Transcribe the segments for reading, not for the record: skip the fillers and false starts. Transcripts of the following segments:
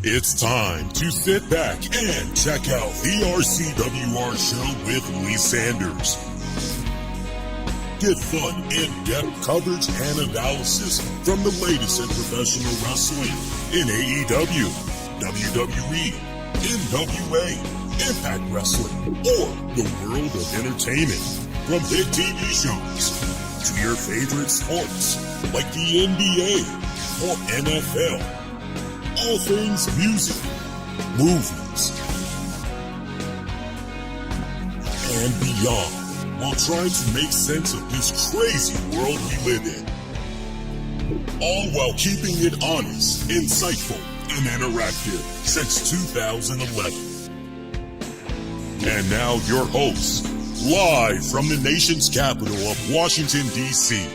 It's time to sit back and check out the RCWR show with Lee Sanders. Get fun, in-depth coverage and analysis from the latest in professional wrestling in AEW, WWE, NWA, Impact Wrestling, or the world of entertainment. From hit TV shows to your favorite sports like the NBA or NFL. All things music, movies, and beyond, while trying to make sense of this crazy world we live in. All while keeping it honest, insightful, and interactive since 2011. And now your host, live from the nation's capital of Washington, D.C.,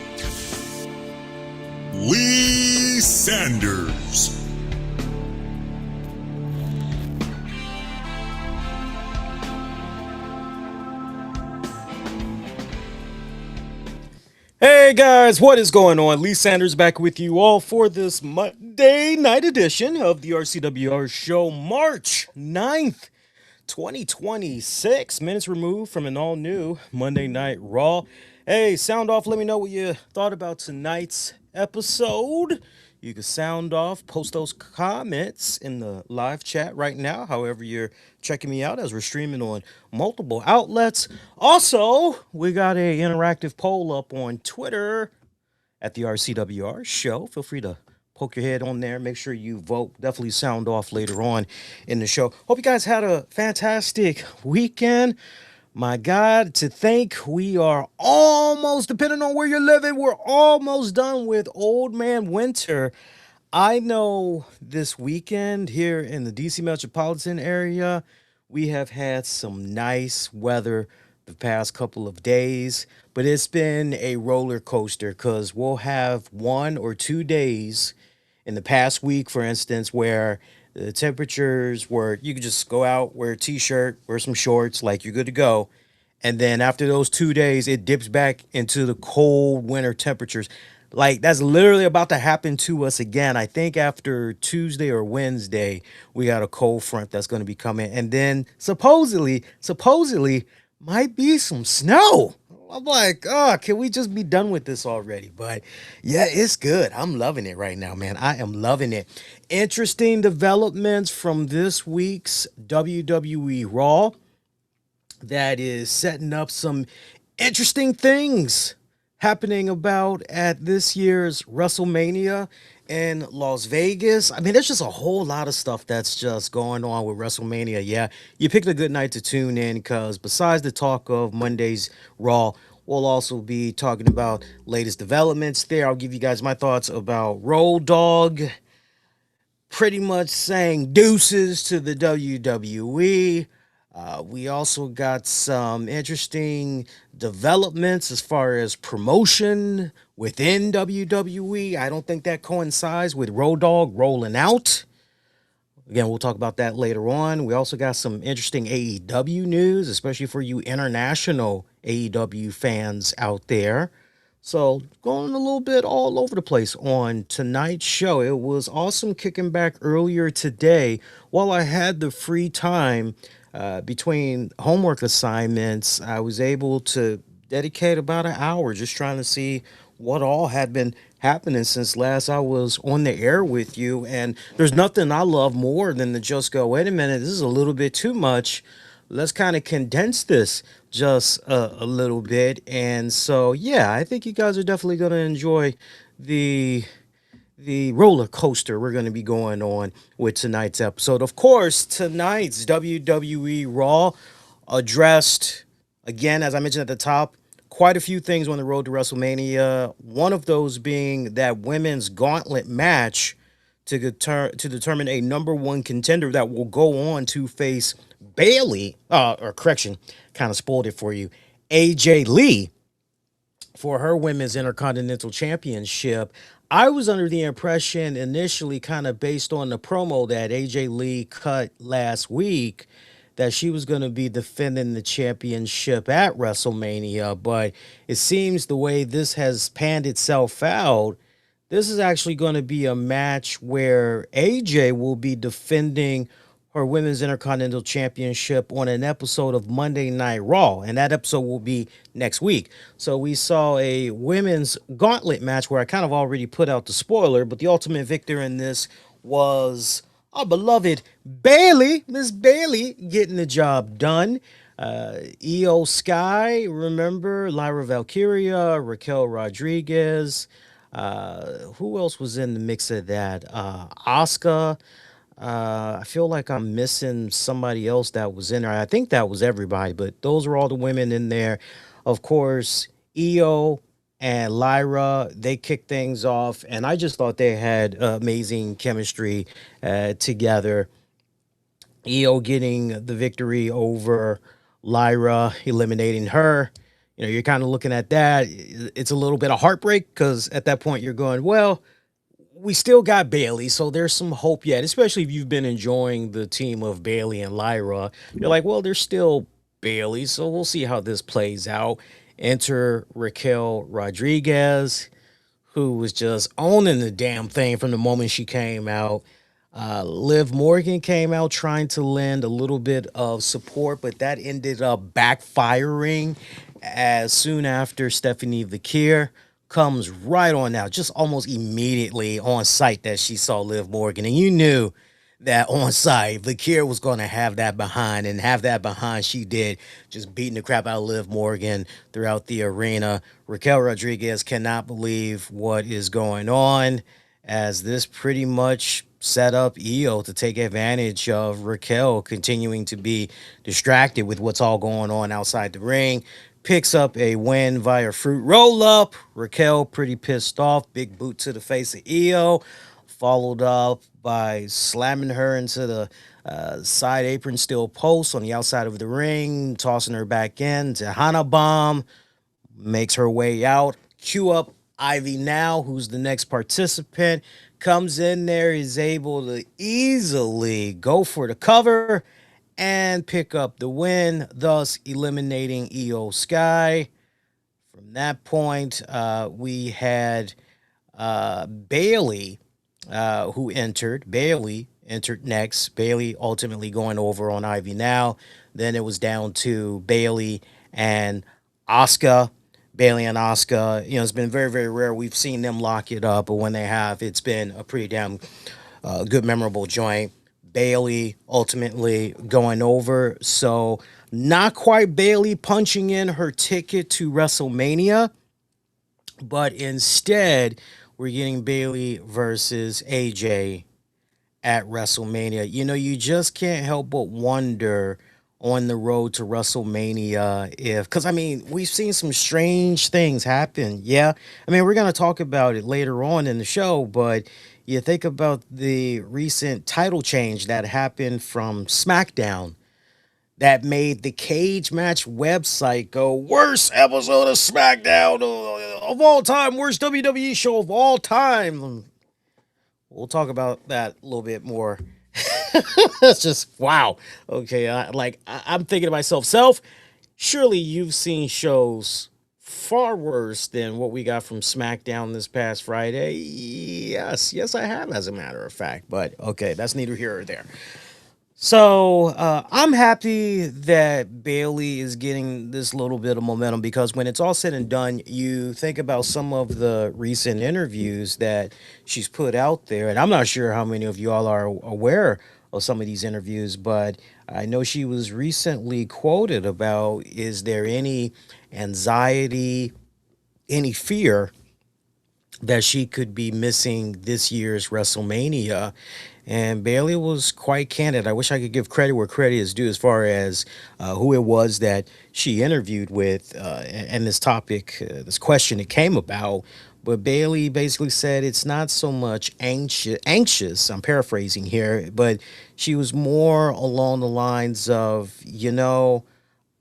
Lee Sanders. Hey guys, what is going on? Lee Sanders back with you all for this Monday night edition of the RCWR show, March 9th, 2026. Minutes removed from an all-new Monday Night Raw. Hey, sound off. Let me know what you thought about tonight's episode. You can sound off, post those comments in the live chat right now, however you're checking me out, as we're streaming on multiple outlets. Also, we got an interactive poll up on Twitter at the RCWR show. Feel free to poke your head on there. Make sure you vote. Definitely sound off later on in the show. Hope you guys had a fantastic weekend. My God, to think we are almost, depending on where you're living, we're almost done with Old Man Winter. I know this weekend here in the DC metropolitan area, we have had some nice weather the past couple of days, but it's been a roller coaster because we'll have 1 or 2 days in the past week, for instance, where the temperatures were, you could just go out, wear a t-shirt, wear some shorts, like you're good to go. And then after those 2 days, it dips back into the cold winter temperatures. Like, that's literally about to happen to us again. I think after Tuesday or Wednesday, we got a cold front that's going to be coming. And then supposedly, might be some snow. I'm like, oh, can we just be done with this already? But yeah, it's good. I'm loving it right now, man. I am loving it. Interesting developments from this week's WWE Raw that is setting up some interesting things happening about at this year's WrestleMania in Las Vegas. I mean, there's just a whole lot of stuff that's just going on with WrestleMania. Yeah, you picked a good night to tune in because besides the talk of Monday's Raw, we'll also be talking about latest developments there. I'll give you guys my thoughts about Road Dogg pretty much saying deuces to the WWE. We also got some interesting developments as far as promotion within WWE. I don't think that coincides with Road Dogg rolling out. Again, we'll talk about that later on. We also got some interesting AEW news, especially for you international AEW fans out there. So going a little bit all over the place on tonight's show. It was awesome kicking back earlier today while I had the free time between homework assignments. I was able to dedicate about an hour just trying to see what all had been happening since last I was on the air with you. And there's nothing I love more than to just go, wait a minute, this is a little bit too much. Let's kind of condense this just a little bit. And so, yeah, I think you guys are definitely going to enjoy the roller coaster we're going to be going on with tonight's episode. Of course, tonight's WWE Raw addressed, again, as I mentioned at the top, quite a few things on the road to WrestleMania. One of those being that women's gauntlet match to determine a number one contender that will go on to face Bayley, kind of spoiled it for you, AJ Lee, for her women's Intercontinental Championship. I was under the impression initially, kind of based on the promo that AJ Lee cut last week, that she was going to be defending the championship at WrestleMania. But it seems the way this has panned itself out, This is actually going to be a match where AJ will be defending her Women's Intercontinental Championship on an episode of Monday Night Raw, and that episode will be next week. So we saw a women's gauntlet match where I kind of already put out the spoiler, but the ultimate victor in this was our beloved Bailey, Miss Bailey, getting the job done. Io Sky, remember, Lyra Valkyria, Raquel Rodriguez. Who else was in the mix of that? Asuka. I feel like I'm missing somebody else that was in there. I think that was everybody, but those were all the women in there. Of course, Io and Lyra, they kicked things off, and I just thought they had amazing chemistry together. Io getting the victory over Lyra, eliminating her. You know, you're kind of looking at that. It's a little bit of heartbreak because at that point you're going, well, we still got Bailey, so there's some hope yet, especially if you've been enjoying the team of Bailey and Lyra. You're like, well, there's still Bailey, so we'll see how this plays out. Enter Raquel Rodriguez, who was just owning the damn thing from the moment she came out. Liv Morgan came out trying to lend a little bit of support, but that ended up backfiring as soon after Stephanie Vakir comes right on out, just almost immediately on sight that she saw Liv Morgan. And you knew that on site, Vakir was going to have that behind, and have that behind she did, just beating the crap out of Liv Morgan throughout the arena. Raquel Rodriguez cannot believe what is going on, as this pretty much set up Io to take advantage of Raquel continuing to be distracted with what's all going on outside the ring. Picks up a win via fruit roll up. Raquel pretty pissed off. Big boot to the face of Io, followed up by slamming her into the side apron steel post on the outside of the ring, tossing her back in. Tejana bomb makes her way out. Cue up Ivy Now, who's the next participant, comes in there, is able to easily go for the cover and pick up the win, thus eliminating Io Sky. From that point, we had Bailey, who entered. Bailey entered next. Bailey ultimately going over on Ivy Now. Then it was down to Bailey and Asuka. Bailey and Asuka, you know, it's been very, very rare. We've seen them lock it up, but when they have, it's been a pretty damn good, memorable joint. Bailey ultimately going over. So not quite Bailey punching in her ticket to WrestleMania, but instead we're getting Bailey versus AJ at WrestleMania. You know, you just can't help but wonder on the road to WrestleMania because I mean, we've seen some strange things happen. Yeah. I mean, we're going to talk about it later on in the show, but you think about the recent title change that happened from SmackDown that made the Cagematch website go, worst episode of SmackDown of all time, worst WWE show of all time. We'll talk about that a little bit more. It's just, wow. Okay, I'm thinking to myself, surely you've seen shows far worse than what we got from SmackDown this past Friday. Yes, I have, as a matter of fact. But okay, that's neither here or there. So I'm happy that Bailey is getting this little bit of momentum, because when it's all said and done, you think about some of the recent interviews that she's put out there. And I'm not sure how many of you all are aware of some of these interviews, but I know she was recently quoted about, is there any anxiety, any fear that she could be missing this year's WrestleMania? And Bailey was quite candid. I wish I could give credit where credit is due as far as who it was that she interviewed with and this topic, this question it came about. But Bailey basically said it's not so much anxious, I'm paraphrasing here, but she was more along the lines of, you know,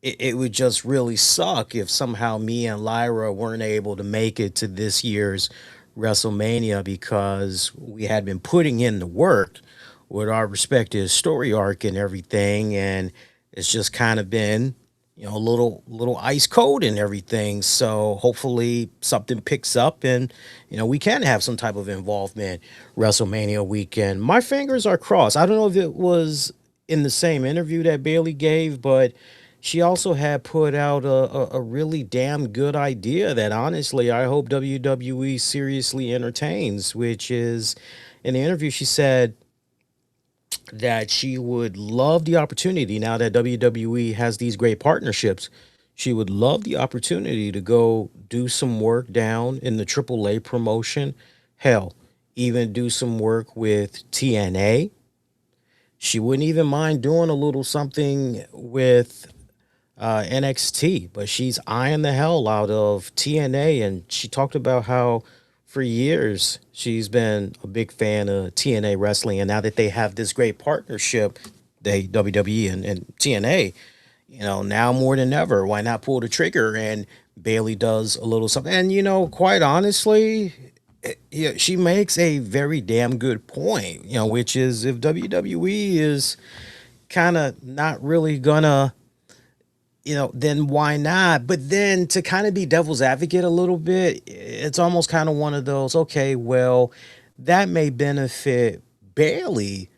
it would just really suck if somehow me and Lyra weren't able to make it to this year's WrestleMania, because we had been putting in the work with our respective story arc and everything, and it's just kind of been a little ice cold and everything. So hopefully something picks up and we can have some type of involvement WrestleMania weekend. My fingers are crossed. I don't know if it was in the same interview that Bailey gave, but she also had put out a really damn good idea that honestly I hope WWE seriously entertains, which is in the interview she said that she would love the opportunity now that WWE has these great partnerships. She would love the opportunity to go do some work down in the AAA promotion. Hell, even do some work with TNA. She wouldn't even mind doing a little something with NXT, but she's eyeing the hell out of TNA. And she talked about how for years she's been a big fan of TNA wrestling. And now that they have this great partnership, WWE and TNA, now more than ever, why not pull the trigger? And Bailey does a little something. And, quite honestly, yeah, she makes a very damn good point, which is if WWE is kind of not really gonna then why not? But then to kind of be devil's advocate a little bit, it's almost kind of one of those, okay, well, that may benefit Bailey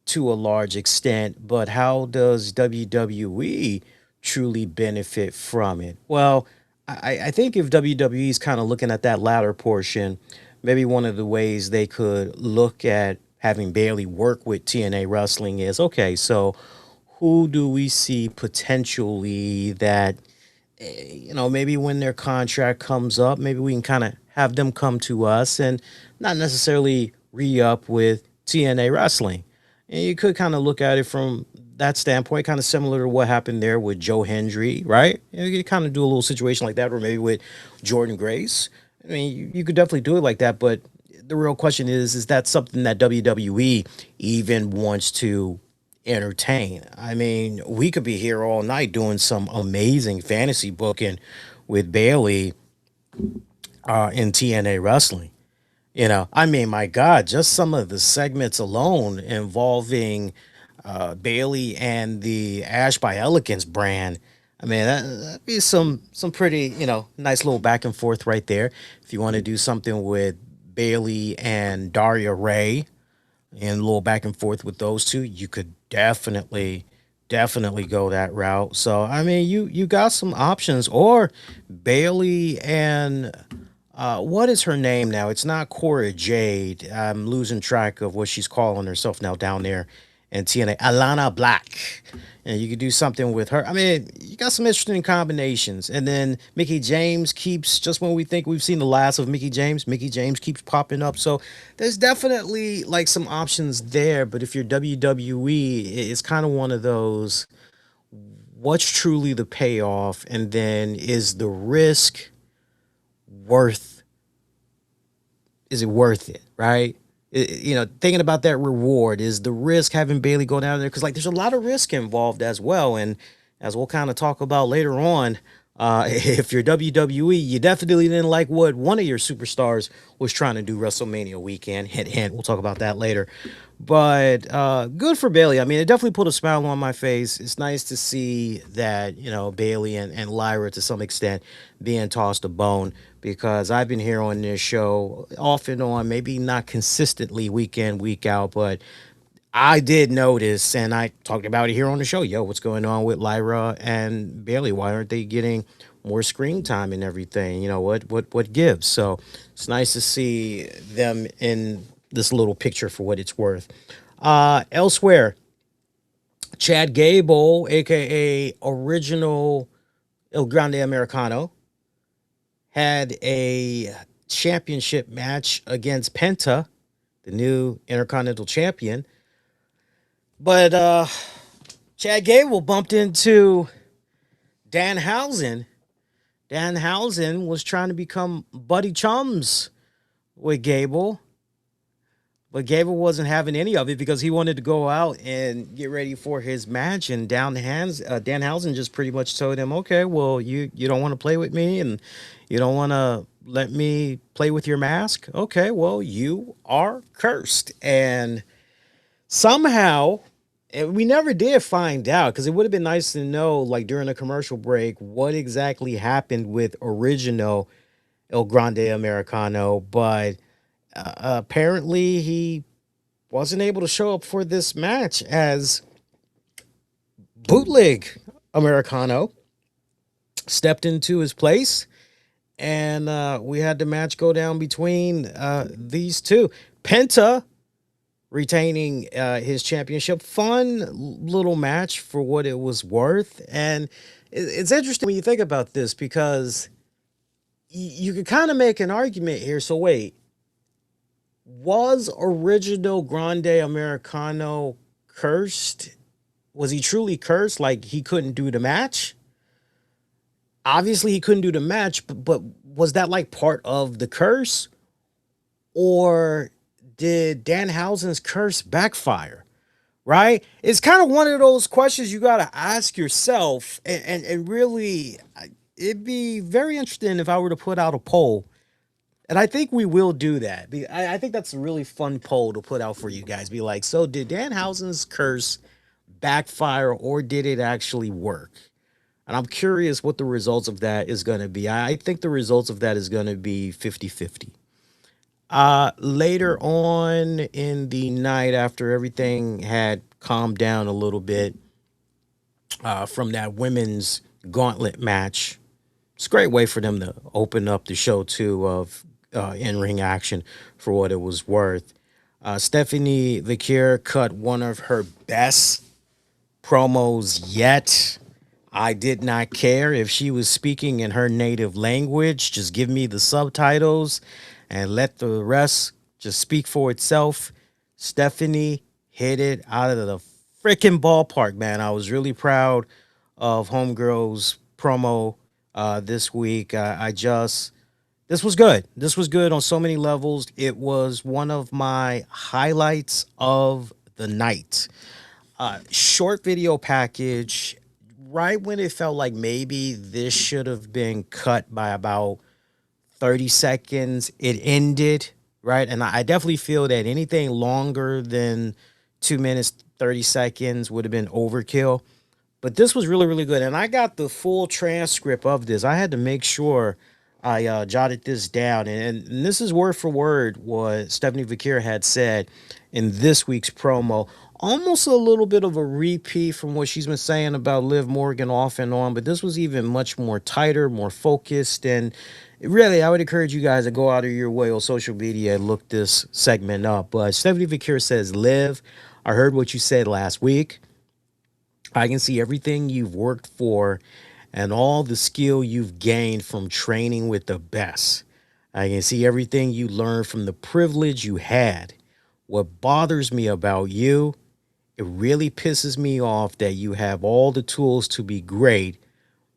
to a large extent, but how does WWE truly benefit from it? Well, I think if WWE is kind of looking at that latter portion, maybe one of the ways they could look at having Bailey work with TNA Wrestling is okay, so who do we see potentially that maybe when their contract comes up, maybe we can kind of have them come to us and not necessarily re-up with TNA Wrestling. And you could kind of look at it from that standpoint, kind of similar to what happened there with Joe Hendry, right? You could kind of do a little situation like that, or maybe with Jordan Grace. I mean, you could definitely do it like that, but the real question is that something that WWE even wants to entertain? I mean, we could be here all night doing some amazing fantasy booking with Bailey in TNA Wrestling. I mean, my God, just some of the segments alone involving Bailey and the Ash by Elegance brand. I mean, that'd be some pretty, nice little back and forth right there. If you want to do something with Bailey and Daria Ray and a little back and forth with those two, you could definitely go that route. So I mean, you got some options, or Bailey and what is her name now? It's not Cora Jade. I'm losing track of what she's calling herself now down there in TNA. Alana Black. And you could do something with her. I mean, you got some interesting combinations. And then Mickey James keeps, just when we think we've seen the last of Mickey James keeps popping up. So there's definitely like some options there. But if you're WWE, it's kind of one of those, what's truly the payoff? And then is the risk worth, is it worth it, right? Thinking about that reward, is the risk having Bailey go down there? Because like there's a lot of risk involved as well. And as we'll kind of talk about later on, if you're WWE, you definitely didn't like what one of your superstars was trying to do WrestleMania weekend. Hint, hint. We'll talk about that later. But good for Bailey. I mean, it definitely put a smile on my face. It's nice to see that, Bailey and Lyra to some extent being tossed a bone, because I've been here on this show off and on, maybe not consistently week in, week out, but I did notice, and I talked about it here on the show. Yo, what's going on with Lyra and Bailey? Why aren't they getting more screen time and everything? What gives? So it's nice to see them in this little picture for what it's worth. Elsewhere, Chad Gable, aka Original El Grande Americano, had a championship match against Penta, the new Intercontinental Champion. But Chad Gable bumped into Danhausen. Danhausen was trying to become buddy chums with Gable, but Gable wasn't having any of it because he wanted to go out and get ready for his match. And Danhausen just pretty much told him, okay, well, you don't want to play with me and you don't want to let me play with your mask? Okay, well, you are cursed. And somehow And we never did find out because it would have been nice to know, like during the commercial break, what exactly happened with original El Grande Americano. But apparently, he wasn't able to show up for this match as bootleg Americano stepped into his place, and we had the match go down between these two. Penta retaining his championship. Fun little match for what it was worth. And it's interesting when you think about this because you could kind of make an argument here. So wait, was original Grande Americano cursed? Was he truly cursed? Like he couldn't do the match? Obviously he couldn't do the match, but was that like part of the curse? Or did Danhausen's curse backfire? Right? It's kind of one of those questions you got to ask yourself. And really, it'd be very interesting if I were to put out a poll. And I think we will do that. I think that's a really fun poll to put out for you guys. Be like, so did Danhausen's curse backfire or did it actually work? And I'm curious what the results of that is going to be. I think the results of that is going to be 50-50. Later on in the night, after everything had calmed down a little bit from that women's gauntlet match, it's a great way for them to open up the show too of in-ring action for what it was worth. Stephanie Vicure cut one of her best promos yet. I did not care if she was speaking in her native language. Just give me the subtitles and let the rest just speak for itself. Stephanie hit it out of the freaking ballpark, man. I was really proud of Homegirl's promo this week. This was good. This was good on so many levels. It was one of my highlights of the night. Short video package, right when it felt like maybe this should have been cut by about 30 seconds, it ended, right? And I definitely feel that anything longer than 2 minutes, 30 seconds would have been overkill. But this was really, really good. And I got the full transcript of this. I had to make sure I jotted this down. And this is word for word what Stephanie Vicure had said in this week's promo. Almost a little bit of a repeat from what she's been saying about Liv Morgan off and on, but this was even much more tighter, more focused, and really, I would encourage you guys to go out of your way on social media and look this segment up. But Stephanie Vicure says, Liv, I heard what you said last week. I can see everything you've worked for and all the skill you've gained from training with the best. I can see everything you learned from the privilege you had. What bothers me about you, it really pisses me off that you have all the tools to be great,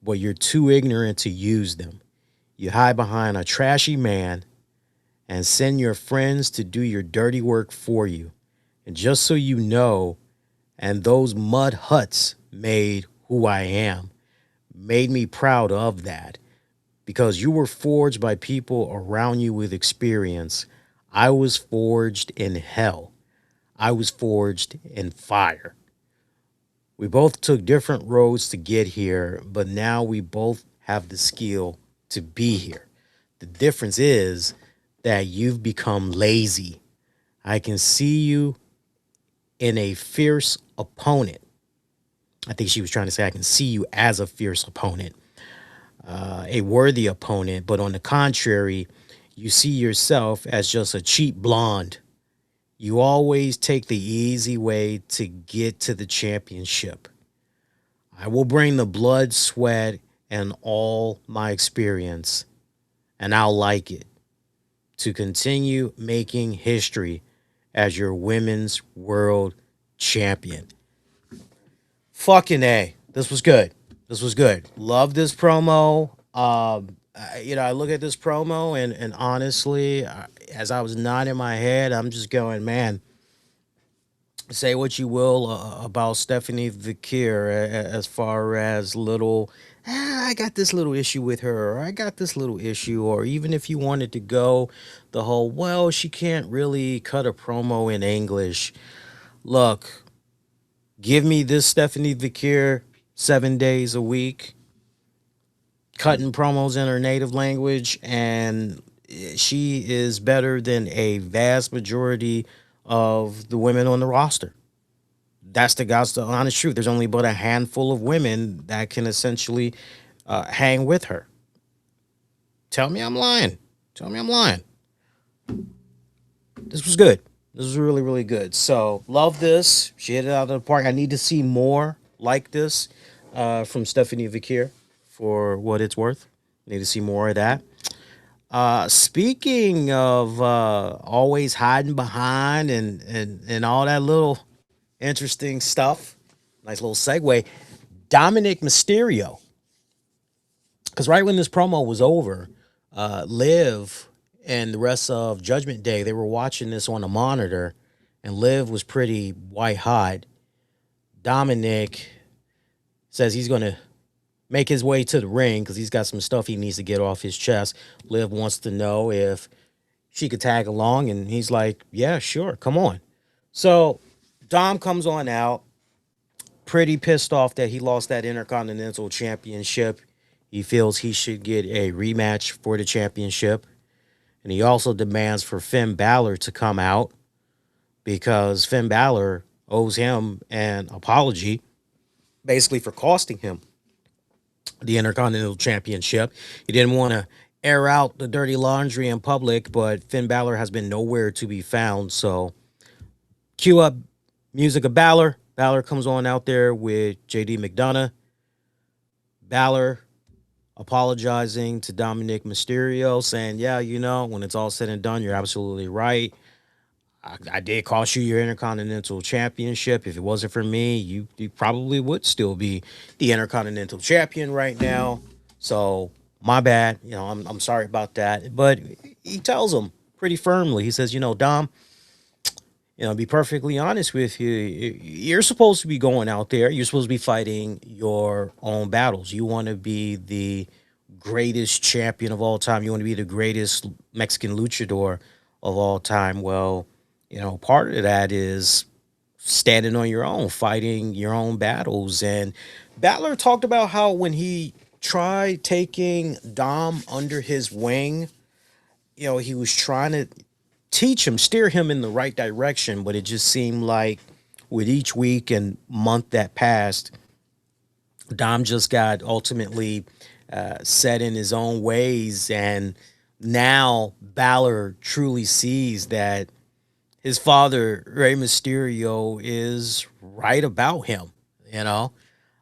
but you're too ignorant to use them. You hide behind a trashy man and send your friends to do your dirty work for you. And just so you know, and those mud huts made who I am, made me proud of that, because you were forged by people around you with experience. I was forged in hell. I was forged in fire. We both took different roads to get here, but now we both have the skill to be here. The difference is that you've become lazy. I can see you in a fierce opponent. I think she was trying to say I can see you as a fierce opponent, a worthy opponent, but on the contrary, you see yourself as just a cheap blonde. You always take the easy way to get to the championship. I will bring the blood, sweat, and all my experience, and I'll like it, to continue making history as your women's world champion. Fucking A. This was good. This was good. Love this promo. I look at this promo and honestly, as I was nodding my head, I'm just going, man, say what you will about Stephanie Vicure as far as little, I got this little issue with her, or I got this little issue, or even if you wanted to go the whole, well, she can't really cut a promo in English. Look, Give me this Stephanie Vickier 7 days a week, cutting promos in her native language, and she is better than a vast majority of the women on the roster. That's the honest truth. There's only but a handful of women that can essentially hang with her. Tell me I'm lying. Tell me I'm lying. This was good. This was really, really good. So, love this. She hit it out of the park. I need to see more like this from Stephanie Vickier for what it's worth. Need to see more of that. Speaking of always hiding behind and all that little interesting stuff, nice little segue. Dominic Mysterio, because right when this promo was over, Liv and the rest of Judgment Day, they were watching this on a monitor, and Liv was pretty white hot. Dominic says he's going to make his way to the ring because he's got some stuff he needs to get off his chest. Liv wants to know if she could tag along, and he's like, yeah, sure, come on. So Dom comes on out, pretty pissed off that he lost that Intercontinental Championship. He feels he should get a rematch for the championship. And he also demands for Finn Balor to come out because Finn Balor owes him an apology, basically for costing him the Intercontinental Championship. He didn't want to air out the dirty laundry in public, but Finn Balor has been nowhere to be found. So cue up music of Balor. Balor comes on out there with JD McDonough. Balor apologizing to Dominic Mysterio, saying, yeah, you know, when it's all said and done, you're absolutely right. I did cost you your Intercontinental Championship. If it wasn't for me, you probably would still be the Intercontinental Champion right now. So my bad. You know, I'm sorry about that. But he tells him pretty firmly. He says, you know, Dom, you know, be perfectly honest with you, you're supposed to be going out there. You're supposed to be fighting your own battles. You want to be the greatest champion of all time. You want to be the greatest Mexican luchador of all time. Well, you know, part of that is standing on your own, fighting your own battles. And Balor talked about how when he tried taking Dom under his wing, you know, he was trying to teach him, steer him in the right direction, but it just seemed like with each week and month that passed, Dom just got ultimately set in his own ways, and now Balor truly sees that his father, Rey Mysterio, is right about him, you know,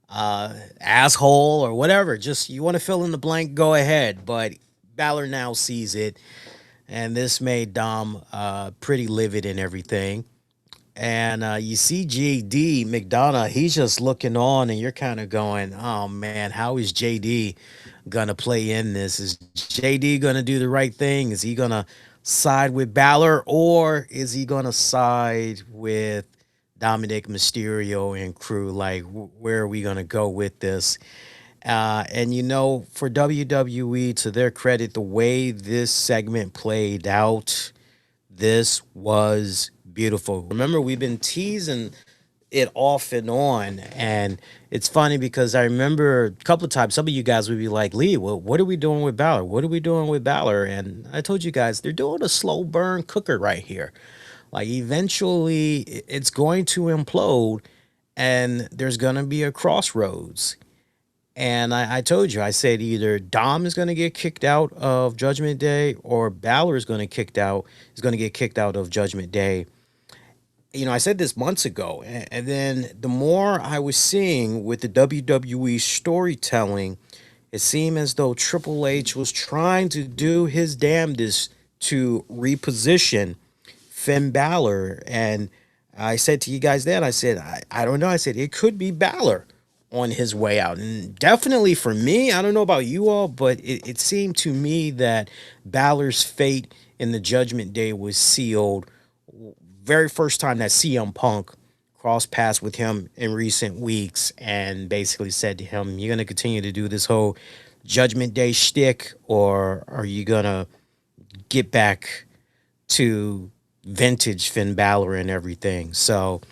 asshole or whatever. Just, you want to fill in the blank, go ahead. But Balor now sees it, and this made Dom pretty livid and everything. And you see JD McDonough, he's just looking on, and you're kind of going, oh, man, how is JD going to play in this? Is JD going to do the right thing? Is he going to side with Balor, or is he going to side with Dominic Mysterio and crew? Like, where are we going to go with this? And, you know, for WWE, to their credit, the way this segment played out, this was beautiful. Remember, we've been teasing it off and on, and it's funny because I remember a couple of times some of you guys would be like, Lee, well, what are we doing with Balor? What are we doing with Balor? And I told you guys, they're doing a slow burn cooker right here. Like, eventually it's going to implode, and there's going to be a crossroads. And I told you, I said either Dom is going to get kicked out of Judgment Day, or Balor is going to get kicked out of Judgment Day. You know, I said this months ago, and then the more I was seeing with the WWE storytelling, it seemed as though Triple H was trying to do his damnedest to reposition Finn Balor. And I said to you guys then, I said, I don't know. I said, it could be Balor on his way out. And definitely for me, I don't know about you all, but it seemed to me that Balor's fate in the Judgment Day was sealed. Very first time that CM Punk crossed paths with him in recent weeks and basically said to him, you're going to continue to do this whole Judgment Day shtick, or are you going to get back to vintage Finn Balor and everything? So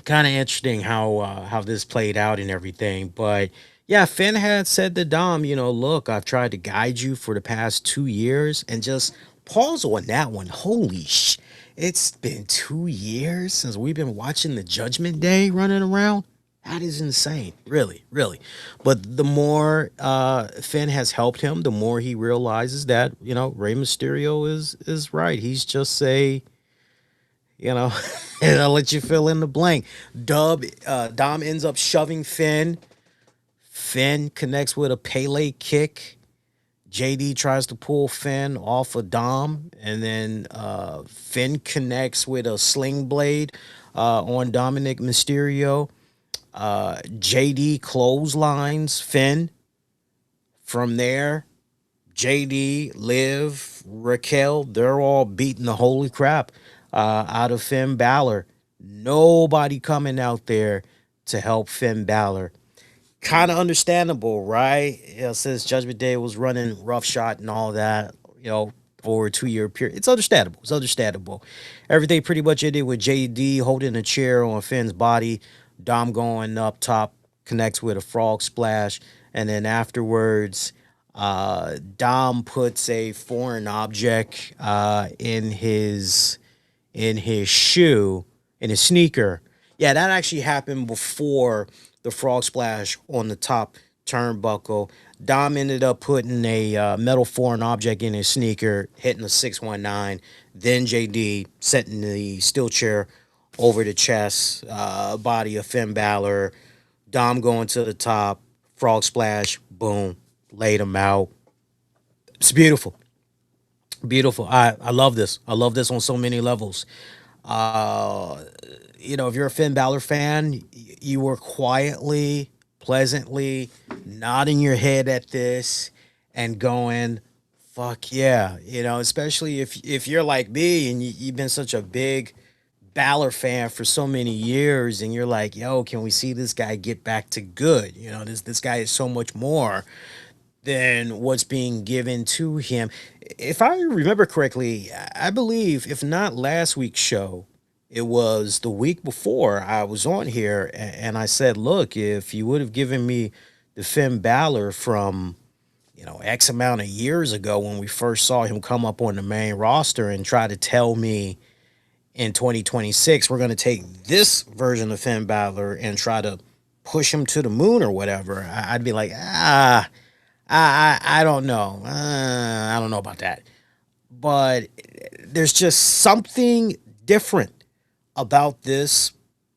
kind of interesting how this played out and everything. But yeah, Finn had said to Dom, look, I've tried to guide you for the past 2 years, and just pause on that one. Holy sh! It's been 2 years since we've been watching the Judgment Day running around. That is insane, really, really. But the more Finn has helped him, the more he realizes that Rey Mysterio is right. He's just you know, and I'll let you fill in the blank. Dom ends up shoving Finn. Finn connects with a Pele kick. JD tries to pull Finn off of Dom, and then Finn connects with a sling blade on Dominic Mysterio. JD clotheslines Finn. From there, JD, Liv, Raquel, they're all beating the holy crap out of Finn Balor. Nobody coming out there to help Finn Balor. Kind of understandable, right? Since Judgment Day was running roughshod and all that, over a 2 year period. It's understandable. It's understandable. Everything pretty much ended with JD holding a chair on Finn's body, Dom going up top, connects with a frog splash, and then afterwards, Dom puts a foreign object in his shoe, in his sneaker. Yeah, that actually happened before the frog splash on the top turnbuckle. Dom ended up putting a metal foreign object in his sneaker, hitting a 619. Then JD setting the steel chair over the chest, body of Finn Balor. Dom going to the top, frog splash, boom, laid him out. It's beautiful. Beautiful. I love this. I love this on so many levels. If you're a Finn Balor fan, you were quietly, pleasantly nodding your head at this and going, fuck yeah. Especially if you're like me and you've been such a big Balor fan for so many years and you're like, yo, can we see this guy get back to good? This guy is so much more than what's being given to him. If I remember correctly, I believe, if not last week's show, it was the week before I was on here and I said, look, if you would have given me the Finn Balor from, X amount of years ago when we first saw him come up on the main roster and try to tell me in 2026, we're going to take this version of Finn Balor and try to push him to the moon or whatever, I'd be like, I don't know. I don't know about that. But there's just something different about this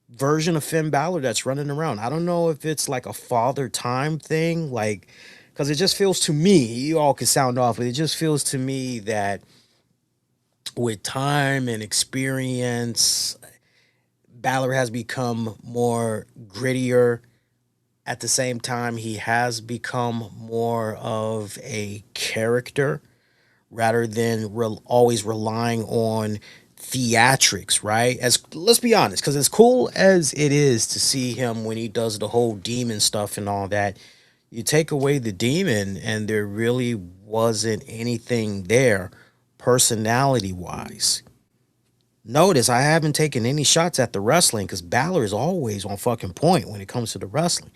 version of Finn Balor that's running around. I don't know if it's like a father time thing, because it just feels to me, you all can sound off, but it just feels to me that with time and experience, Balor has become more grittier. At the same time, he has become more of a character rather than always relying on theatrics, right? Let's be honest, because as cool as it is to see him when he does the whole demon stuff and all that, you take away the demon and there really wasn't anything there personality-wise. Notice I haven't taken any shots at the wrestling because Balor is always on fucking point when it comes to the wrestling.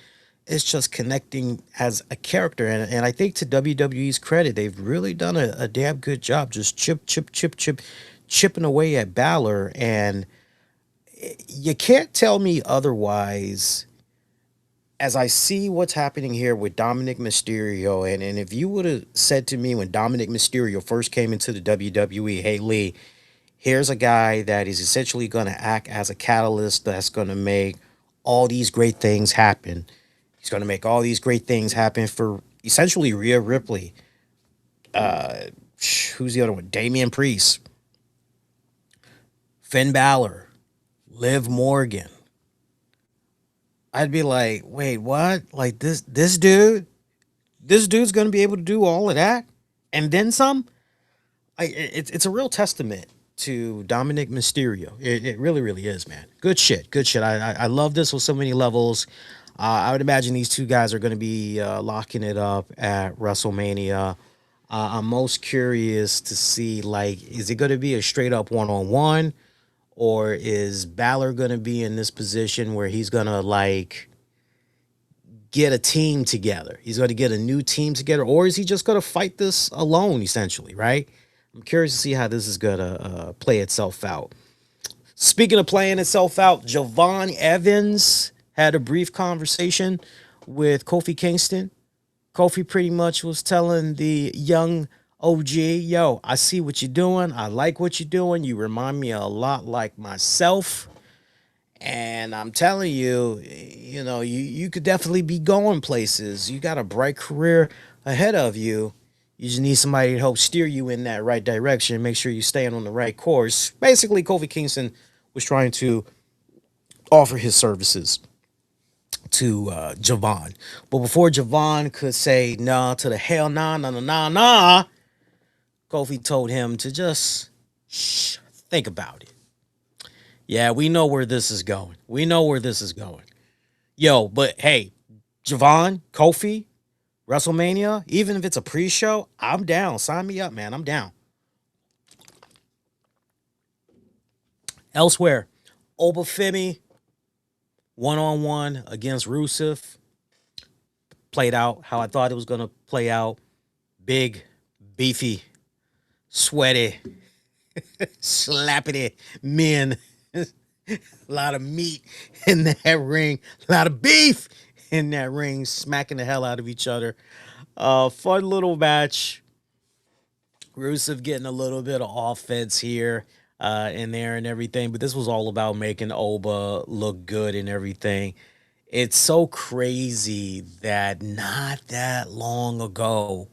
It's just connecting as a character. And I think to WWE's credit, they've really done a damn good job just chipping away at Balor. And you can't tell me otherwise as I see what's happening here with Dominic Mysterio. And if you would have said to me when Dominic Mysterio first came into the WWE, hey, Lee, here's a guy that is essentially going to act as a catalyst that's going to make all these great things happen. He's going to make all these great things happen for essentially Rhea Ripley. Who's the other one? Damian Priest. Finn Balor. Liv Morgan. I'd be like, wait, what? Like this dude's going to be able to do all of that? And then some? It's a real testament to Dominic Mysterio. It really, really is, man. Good shit. I love this on so many levels. I would imagine these two guys are going to be locking it up at WrestleMania. I'm most curious to see, is it going to be a straight up one-on-one, Or is Balor going to be in this position where he's going to like get a team together? He's going to get a new team together, or is he just going to fight this alone, essentially, right? I'm curious to see how this is going to play itself out. Speaking of playing itself out, Javon Evans had a brief conversation with Kofi Kingston. Kofi pretty much was telling the young OG, yo, I see what you're doing. I like what you're doing. You remind me a lot like myself. And I'm telling you, you know, you could definitely be going places. You got a bright career ahead of you. You just need somebody to help steer you in that right direction. Make sure you're staying on the right course. Basically, Kofi Kingston was trying to offer his services to Javon. But before Javon could say nah to the hell nah, nah, nah, nah, nah, Kofi told him to just think about it. Yeah, we know where this is going. We know where this is going. Yo, but hey, Javon, Kofi, WrestleMania, even if it's a pre-show, I'm down. Sign me up, man. I'm down. Elsewhere, Obafemi, one-on-one against Rusev. Played out how I thought it was going to play out. Big, beefy, sweaty, slappity men. A lot of meat in that ring. A lot of beef in that ring, smacking the hell out of each other. Fun little match. Rusev getting a little bit of offense here in there and everything, but this was all about making Oba look good and everything. It's so crazy that not that long ago,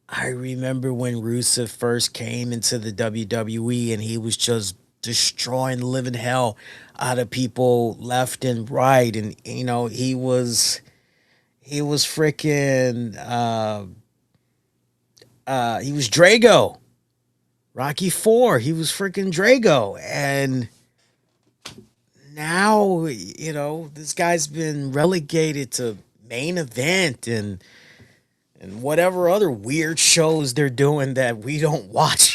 I remember when Rusev first came into the WWE and he was just destroying the living hell out of people left and right. And, you know, he was freaking, he was Drago. Rocky 4, he was freaking Drago. And now, you know, this guy's been relegated to main event and whatever other weird shows they're doing that we don't watch.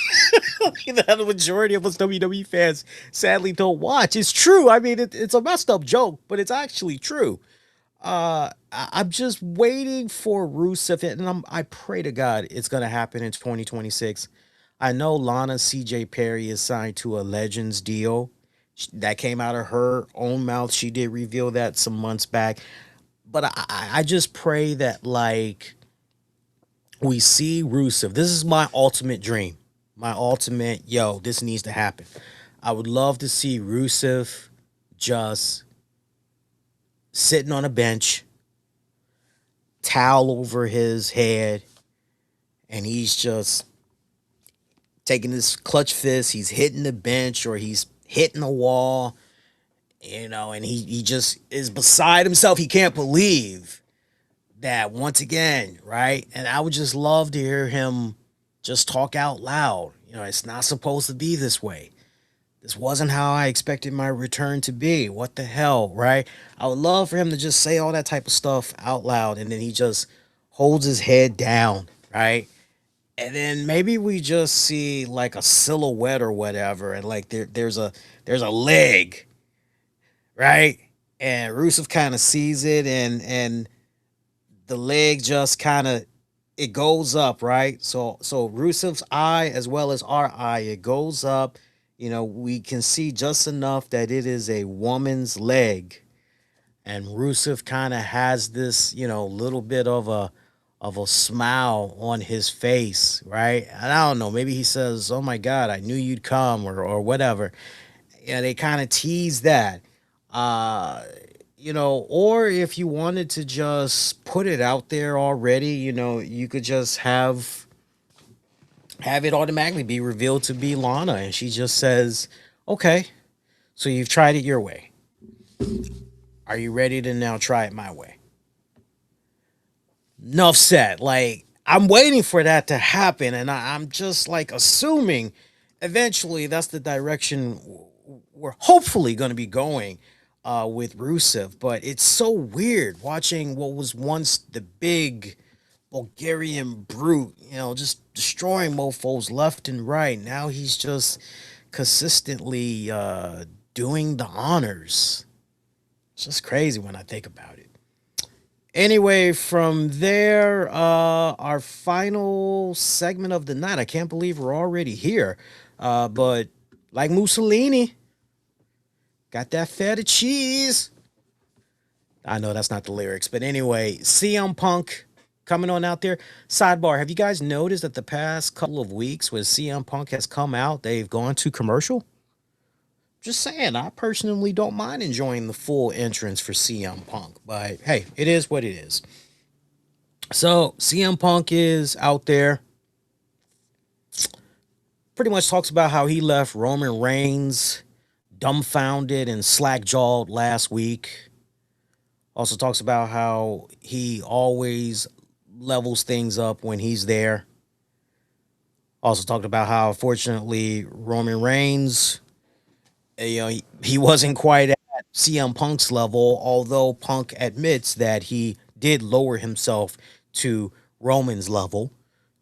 That the majority of us WWE fans sadly don't watch. It's true. I mean, it's a messed up joke, but it's actually true. I'm just waiting for Rusev, and I pray to God it's going to happen in 2026. I know Lana CJ Perry is signed to a Legends deal. That came out of her own mouth. She did reveal that some months back. But I just pray that, like, we see Rusev. This is my ultimate dream. My ultimate, yo, this needs to happen. I would love to see Rusev just sitting on a bench, towel over his head, and he's just taking his clutch fist. He's hitting the bench or he's hitting the wall, you know, and he just is beside himself. He can't believe that once again, right? And I would just love to hear him just talk out loud. You know, it's not supposed to be this way. This wasn't how I expected my return to be. What the hell, right? I would love for him to just say all that type of stuff out loud, and then he just holds his head down, right? And then maybe we just see like a silhouette or whatever, and like there's a leg, right? And Rusev kind of sees it, and the leg just kind of, it goes up, right? So Rusev's eye as well as our eye, it goes up. You know, we can see just enough that it is a woman's leg. And Rusev kind of has this, you know, little bit of a smile on his face, right? And I don't know, maybe he says, "Oh my God, I knew you'd come," or whatever. Yeah, they kind of tease that. You know, or if you wanted to just put it out there already, you know, you could just have it automatically be revealed to be Lana, and she just says, "Okay, so you've tried it your way. Are you ready to now try it my way?" Enough said. Like, I'm waiting for that to happen, and I'm just like assuming eventually that's the direction we're hopefully going to be going with Rusev. But it's so weird watching what was once the big Bulgarian brute, you know, just destroying mofos left and right. Now he's just consistently doing the honors. It's just crazy when I think about it. Anyway, from there, our final segment of the night. I can't believe we're already here. But like Mussolini, got that feta cheese. I know that's not the lyrics, but anyway, CM Punk coming on out there. Sidebar, have you guys noticed that the past couple of weeks when CM Punk has come out, they've gone to commercial? Just saying, I personally don't mind enjoying the full entrance for CM Punk, but hey, it is what it is. So CM Punk is out there, pretty much talks about how he left Roman Reigns dumbfounded and slack-jawed last week. Also talks about how he always levels things up when he's there. Also talked about how, unfortunately, Roman Reigns, he wasn't quite at CM Punk's level, although Punk admits that he did lower himself to Roman's level.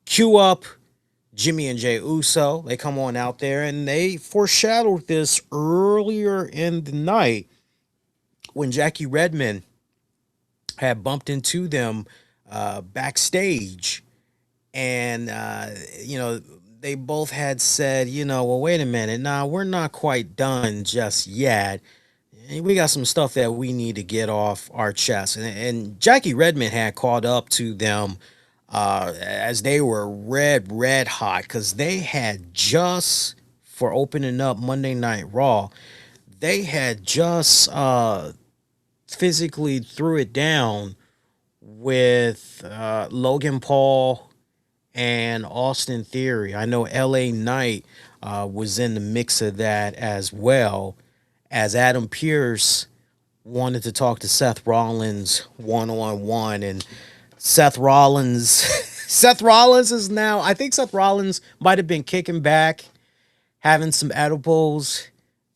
Cue up Jimmy and Jey Uso. They come on out there, and they foreshadowed this earlier in the night when Jackie Redmond had bumped into them backstage, and they both had said, well, wait a minute, nah, we're not quite done just yet. We got some stuff that we need to get off our chest. And Jackie Redmond had caught up to them as they were red hot, because they had just, for opening up Monday Night Raw, they had just physically threw it down with Logan Paul and Austin Theory. I know LA Knight was in the mix of that as well, as Adam Pearce wanted to talk to Seth Rollins one-on-one, and Seth Rollins is now, I think Seth Rollins might have been kicking back, having some edibles.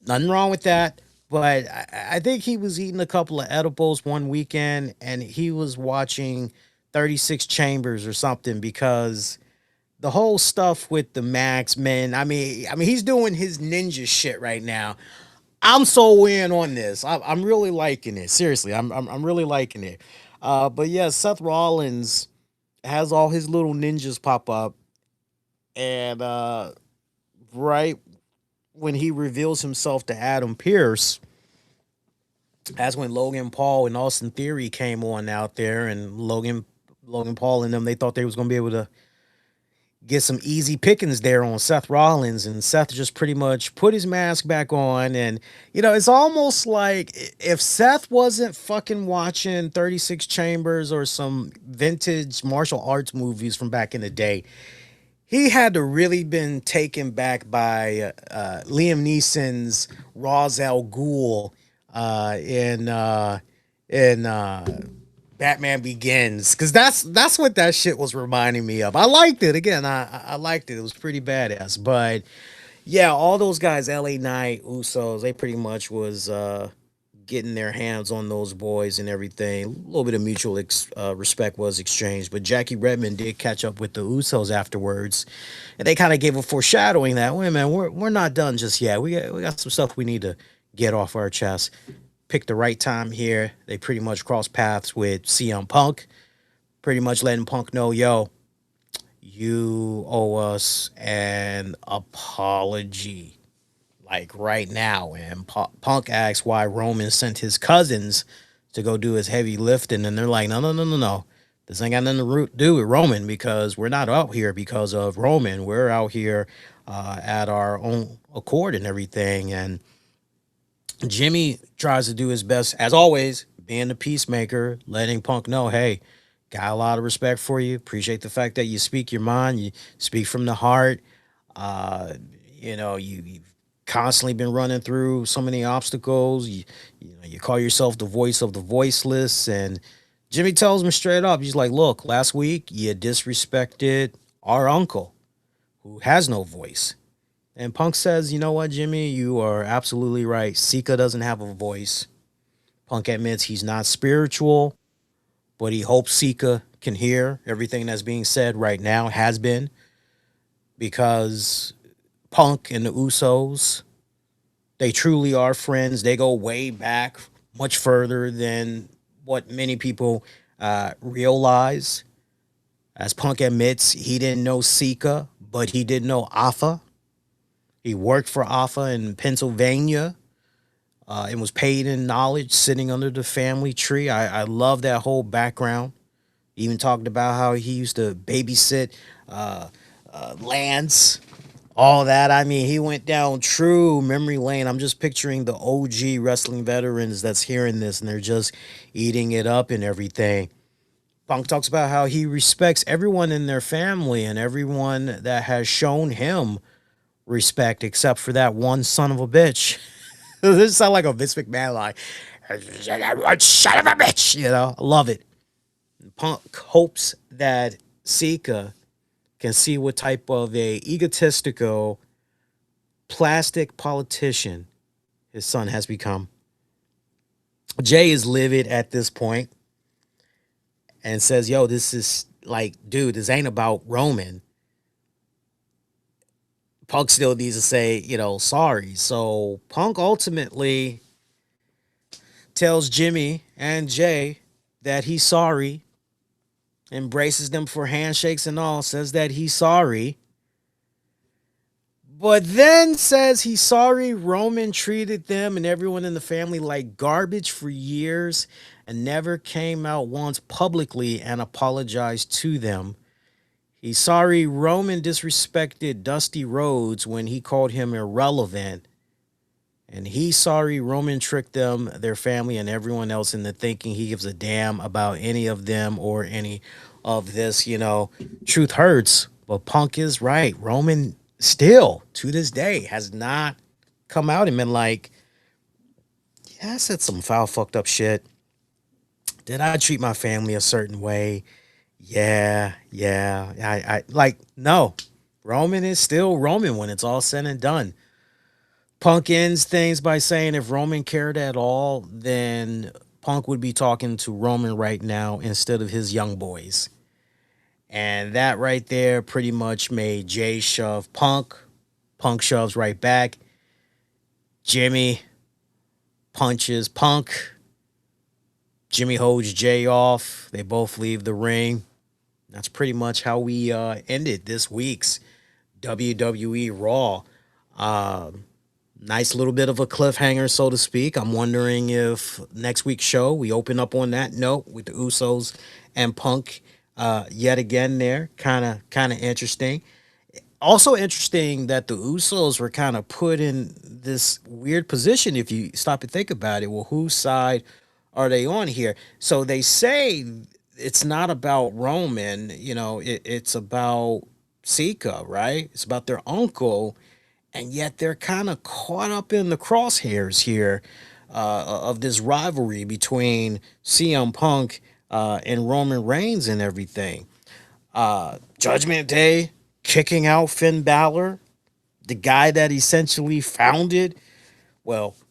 Nothing wrong with that. But I think he was eating a couple of edibles one weekend, and he was watching 36 Chambers or something, because the whole stuff with the Max Men, I mean, he's doing his ninja shit right now. I'm so in on this. I'm really liking it. Seriously, I'm really liking it. But yeah, Seth Rollins has all his little ninjas pop up, and right when he reveals himself to Adam Pearce, that's when Logan Paul and Austin Theory came on out there, and Logan Paul and them, they thought they was going to be able to get some easy pickings there on Seth Rollins, and Seth just pretty much put his mask back on. And it's almost like if Seth wasn't fucking watching 36 Chambers or some vintage martial arts movies from back in the day, he had to really been taken back by Liam Neeson's Ra's al Ghul in Batman Begins, because that's what that shit was reminding me of. I liked it. Again, I liked it. It was pretty badass. But yeah, all those guys, LA Knight, Usos, they pretty much was getting their hands on those boys and everything. A little bit of mutual respect was exchanged, but Jackie Redmond did catch up with the Usos afterwards, and they kind of gave a foreshadowing that, wait, man, we're not done just yet. We got some stuff we need to get off our chest. Picked the right time here. They pretty much crossed paths with CM Punk, pretty much letting Punk know, yo, you owe us an apology, like right now. And Punk asks why Roman sent his cousins to go do his heavy lifting, and they're like, no. This ain't got nothing to do with Roman, because we're not out here because of Roman. We're out here at our own accord and everything. And Jimmy tries to do his best, as always, being the peacemaker, letting Punk know, hey, got a lot of respect for you. Appreciate the fact that you speak your mind. You speak from the heart. You've constantly been running through so many obstacles. You call yourself the voice of the voiceless. And Jimmy tells him straight up, he's like, look, last week you disrespected our uncle who has no voice. And Punk says, you know what, Jimmy, you are absolutely right. Sika doesn't have a voice. Punk admits he's not spiritual, but he hopes Sika can hear everything that's being said right now, has been, because Punk and the Usos, they truly are friends. They go way back, much further than what many people realize. As Punk admits, he didn't know Sika, but he did know Alpha. He worked for Alpha in Pennsylvania and was paid in knowledge sitting under the family tree. I love that whole background. He even talked about how he used to babysit Lance, all that. I mean, he went down true memory lane. I'm just picturing the OG wrestling veterans that's hearing this and they're just eating it up and everything. Punk talks about how he respects everyone in their family and everyone that has shown him respect, except for that one son of a bitch. This sounds like a Vince McMahon line. Son of a bitch, you know, I love it. Punk hopes that Sika can see what type of a egotistical, plastic politician his son has become. Jay is livid at this point and says, yo, this is like, dude, this ain't about Roman. Punk still needs to say, you know, sorry. So Punk ultimately tells Jimmy and Jay that he's sorry, embraces them for handshakes and all, says that he's sorry, but then says he's sorry Roman treated them and everyone in the family like garbage for years and never came out once publicly and apologized to them. He's sorry Roman disrespected Dusty Rhodes when he called him irrelevant. And he's sorry Roman tricked them, their family, and everyone else into thinking he gives a damn about any of them or any of this, you know. Truth hurts, but Punk is right. Roman still, to this day, has not come out and been like, yeah, I said some foul, fucked up shit. Did I treat my family a certain way? Yeah. I like, no. Roman is still Roman when it's all said and done. Punk ends things by saying if Roman cared at all, then Punk would be talking to Roman right now instead of his young boys. And that right there pretty much made Jay shove Punk. Punk shoves right back. Jimmy punches Punk. Jimmy holds Jay off. They both leave the ring. That's pretty much how we ended this week's WWE Raw. Nice little bit of a cliffhanger, so to speak. I'm wondering if next week's show we open up on that note with the Usos and Punk yet again there. Kind of interesting. Also interesting that the Usos were kind of put in this weird position if you stop and think about it. Well, whose side are they on here? So they say it's not about Roman, you know, it's about Sika, right? It's about their uncle. And yet they're kind of caught up in the crosshairs here of this rivalry between CM Punk and Roman Reigns and everything. Judgment Day kicking out Finn Balor, the guy that essentially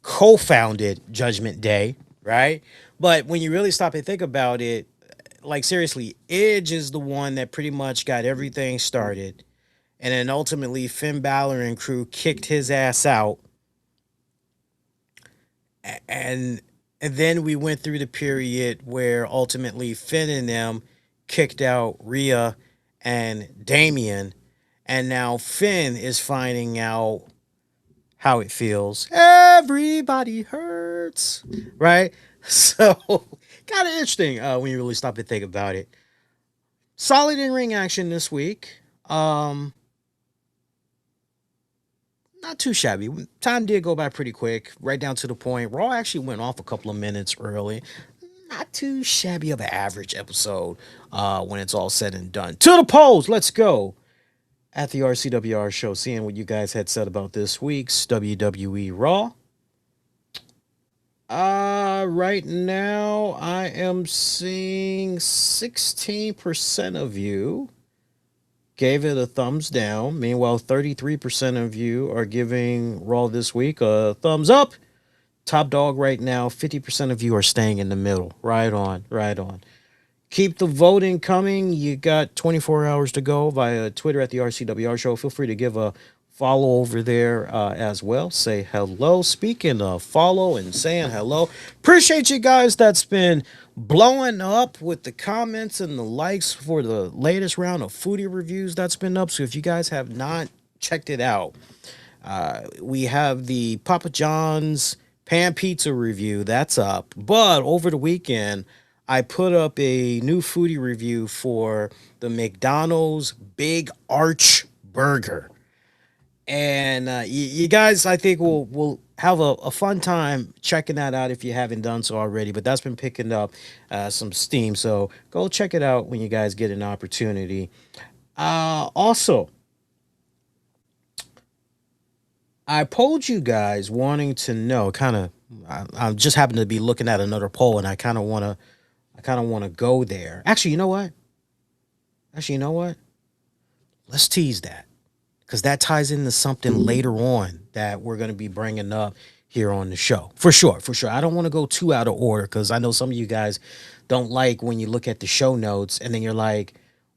co-founded Judgment Day, right? But when you really stop and think about it, like seriously, Edge is the one that pretty much got everything started. And then ultimately, Finn Balor and crew kicked his ass out. And then we went through the period where ultimately Finn and them kicked out Rhea and Damian. And now Finn is finding out how it feels. Everybody hurts, right? So kind of interesting when you really stop and think about it. Solid in-ring action this week. Not too shabby. Time did go by pretty quick, right down to the point. Raw actually went off a couple of minutes early. Not too shabby of an average episode when it's all said and done. To the polls, let's go. At the RCWR show, seeing what you guys had said about this week's WWE Raw. Right now, I am seeing 16% of you gave it a thumbs down. Meanwhile, 33% of you are giving Raw this week a thumbs up. Top dog right now, 50% of you are staying in the middle. Right on. Keep the voting coming. You got 24 hours to go via Twitter at the RCWR show. Feel free to give a Follow over there as well. Say hello. Speaking of follow and saying hello, appreciate you guys that's been blowing up with the comments and the likes for the latest round of foodie reviews that's been up. So if you guys have not checked it out, we have the Papa John's pan pizza review that's up. But over the weekend, I put up a new foodie review for the McDonald's Big Arch Burger. And you guys, I think will have a fun time checking that out if you haven't done so already. But that's been picking up some steam, so go check it out when you guys get an opportunity. Also, I polled you guys wanting to know. I just happened to be looking at another poll, and I kind of wanna go there. Actually, you know what? Let's tease that, because that ties into something later on that we're going to be bringing up here on the show. For sure. I don't want to go too out of order, because I know some of you guys don't like when you look at the show notes and then you're like,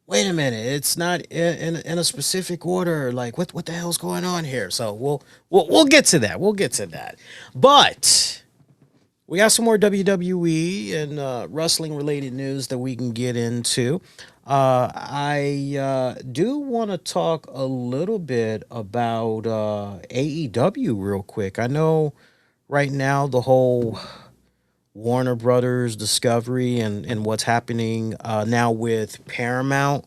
wait a minute, it's not in a specific order. Like, what the hell's going on here? So we'll get to that. But we got some more WWE and wrestling related news that we can get into. I do want to talk a little bit about AEW real quick. I know right now the whole Warner Brothers Discovery and what's happening now with Paramount.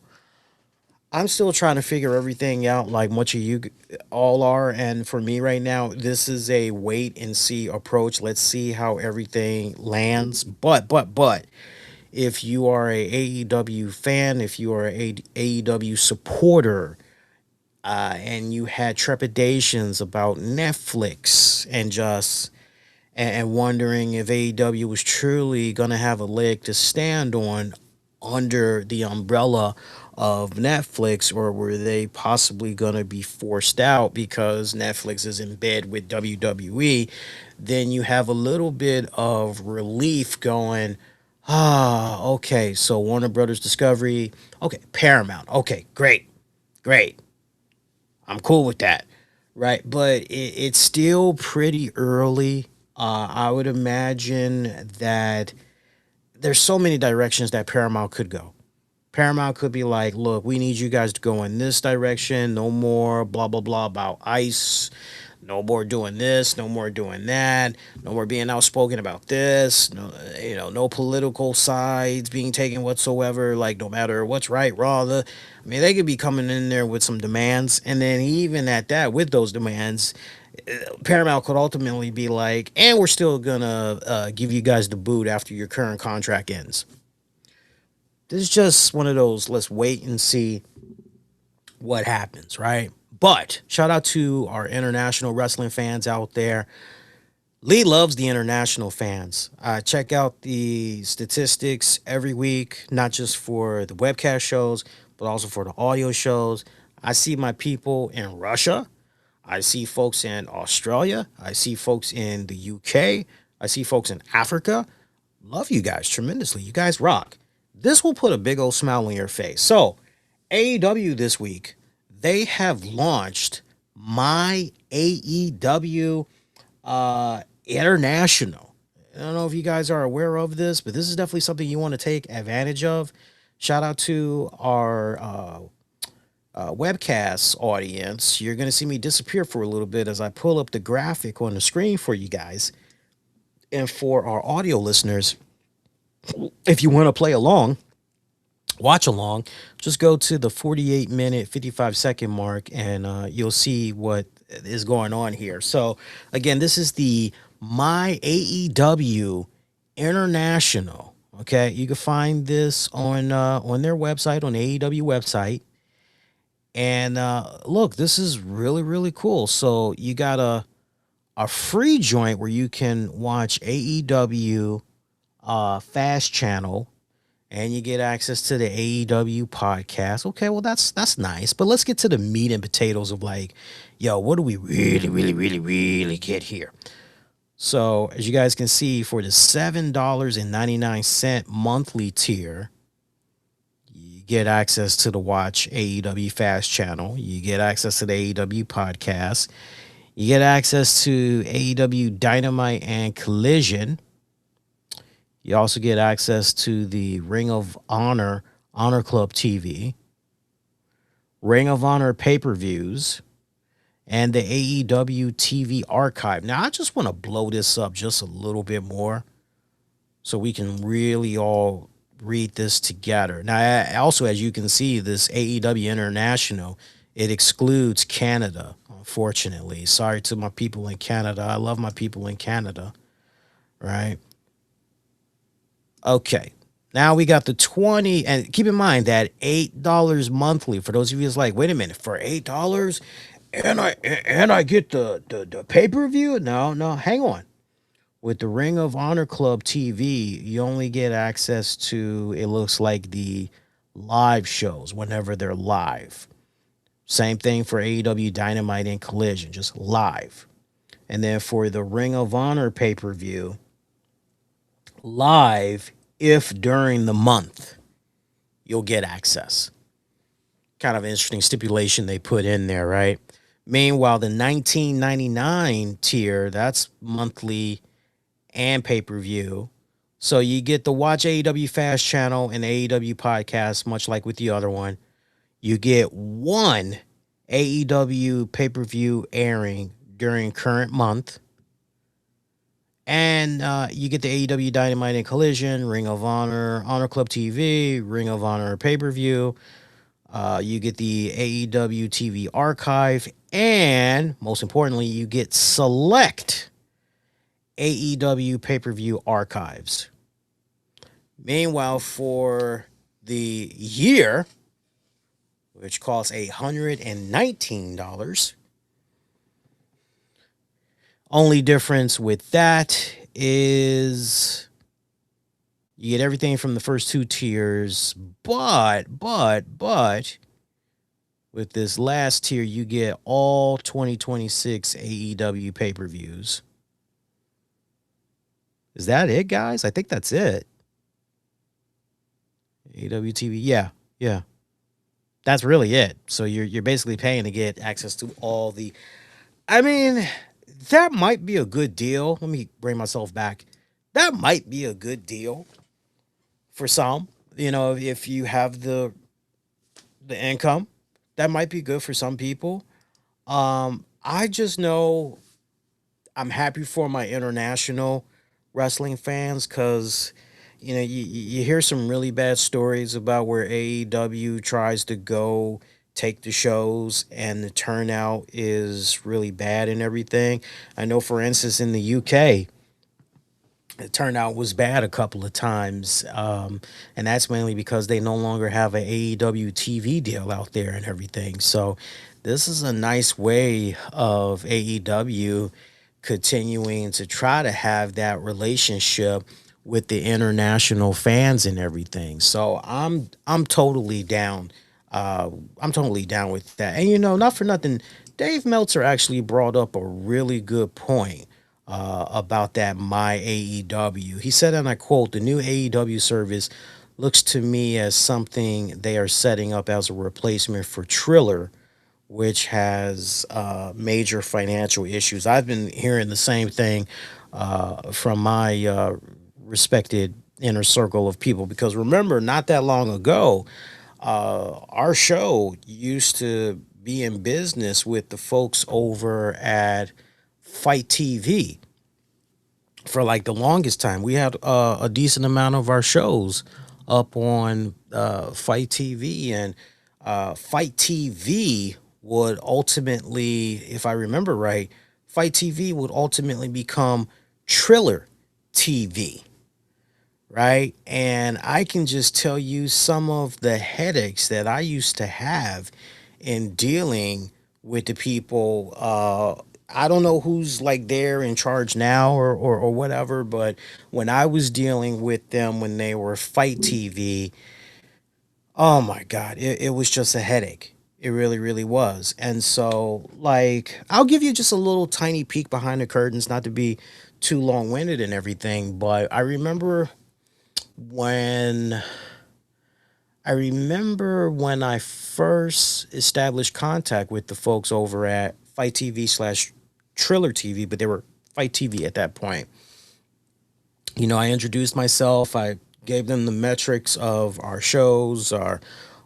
I'm still trying to figure everything out, like much of you all are. And for me right now, this is a wait and see approach. Let's see how everything lands. But if you are a AEW fan, if you are a AEW supporter, and you had trepidations about Netflix and wondering if AEW was truly going to have a leg to stand on under the umbrella of Netflix, or were they possibly going to be forced out because Netflix is in bed with WWE, then you have a little bit of relief going, okay, so Warner Brothers Discovery, okay, Paramount, okay, great. I'm cool with that, right? But it's still pretty early. I would imagine that there's so many directions that Paramount could go. Paramount could be like, look, we need you guys to go in this direction. No more blah, blah, blah about ICE. No more doing this. No more doing that. No more being outspoken about this. No, no political sides being taken whatsoever. Like, no matter what's right, wrong. They could be coming in there with some demands. And then even at that, with those demands, Paramount could ultimately be like, and we're still going to give you guys the boot after your current contract ends. This is just one of those, let's wait and see what happens, right? But shout out to our international wrestling fans out there. Lee loves the international fans. Check out the statistics every week, not just for the webcast shows, but also for the audio shows. I see my people in Russia. I see folks in Australia. I see folks in the UK. I see folks in Africa. Love you guys tremendously. You guys rock. This will put a big old smile on your face. So, AEW this week, they have launched My AEW International. I don't know if you guys are aware of this, but this is definitely something you want to take advantage of. Shout out to our webcast audience. You're going to see me disappear for a little bit as I pull up the graphic on the screen for you guys. And for our audio listeners, if you want to play along, watch along, just go to the 48-minute, 55-second mark, and you'll see what is going on here. So, again, this is the My AEW International. Okay, you can find this on their website, on the AEW website. And look, this is really, really cool. So you got a free joint where you can watch AEW Fast Channel, and you get access to the AEW podcast. Okay, well, that's nice. But let's get to the meat and potatoes of like, yo, what do we really get here? So as you guys can see, for the $7.99 monthly tier, you get access to the Watch AEW Fast channel. You get access to the AEW podcast. You get access to AEW Dynamite and Collision. You also get access to the Ring of Honor, Honor Club TV, Ring of Honor pay-per-views, and the AEW TV archive. Now, I just want to blow this up just a little bit more so we can really all read this together. Now, also, as you can see, this AEW International, it excludes Canada, unfortunately. Sorry to my people in Canada. I love my people in Canada, right? Okay. Now we got the 20, and keep in mind that $8 monthly, for those of you who's like, wait a minute, for $8 and I get the pay-per-view? No, hang on. With the Ring of Honor Club TV, you only get access to, it looks like, the live shows whenever they're live. Same thing for AEW Dynamite and Collision, just live. And then for the Ring of Honor pay-per-view, live if during the month you'll get access. Kind of an interesting stipulation they put in there, right? Meanwhile, the $19.99 tier, that's monthly and pay-per-view. So you get the Watch AEW Fast channel and AEW podcast, much like with the other one. You get one AEW pay-per-view airing during current month. And you get the AEW Dynamite and Collision, Ring of Honor, Honor Club TV, Ring of Honor pay-per-view. You get the AEW TV archive. And most importantly, you get select AEW pay-per-view archives. Meanwhile, for the year, which costs $119, only difference with that is you get everything from the first two tiers, but with this last tier, you get all 2026 AEW pay-per-views. Is that it, guys? I think that's it. AEW TV, yeah. That's really it. So you're basically paying to get access to all the... I mean, that might be a good deal. Let me bring myself back. That might be a good deal for some. You know, if you have the income, that might be good for some people. I just know I'm happy for my international wrestling fans because, you know, you hear some really bad stories about where AEW tries to go take the shows and the turnout is really bad and everything. I know, for instance, in the UK, the turnout was bad a couple of times, and that's mainly because they no longer have an AEW TV deal out there and everything. So this is a nice way of AEW continuing to try to have that relationship with the international fans and everything. So I'm totally down. I'm totally down with that. And, you know, not for nothing, Dave Meltzer actually brought up a really good point about that My AEW. He said, and I quote, "The new AEW service looks to me as something they are setting up as a replacement for Triller, which has major financial issues." I've been hearing the same thing from my respected inner circle of people, because remember, not that long ago, our show used to be in business with the folks over at Fight TV for like the longest time. We had a decent amount of our shows up on Fight TV, and Fight TV would ultimately, if I remember right, Fight TV would ultimately become Triller TV, right? And I can just tell you some of the headaches that I used to have in dealing with the people. I don't know who's like there in charge now or whatever, but when I was dealing with them when they were Fight TV, oh my God, it was just a headache. It really, really was. And so, like, I'll give you just a little tiny peek behind the curtains, not to be too long-winded and everything, but I remember when I remember when I first established contact with the folks over at Fight TV slash Triller TV, but they were Fight TV at that point. I introduced myself. I gave them the metrics of our shows, our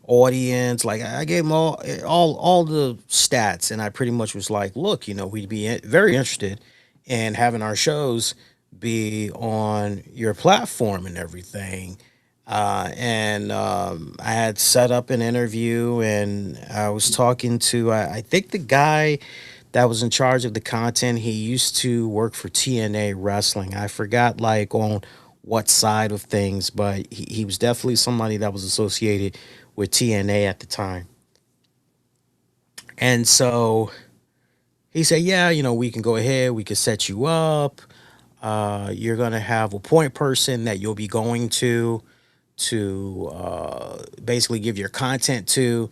audience. Like I gave them all the stats, and I pretty much was like, look, we'd be very interested in having our shows be on your platform and everything. And I had set up an interview, and I was talking to I think the guy that was in charge of the content. He used to work for TNA Wrestling. I forgot like on what side of things, but he was definitely somebody that was associated with TNA at the time. And so he said, yeah, we can go ahead, we can set you up. You're gonna have a point person that you'll be going to basically give your content to,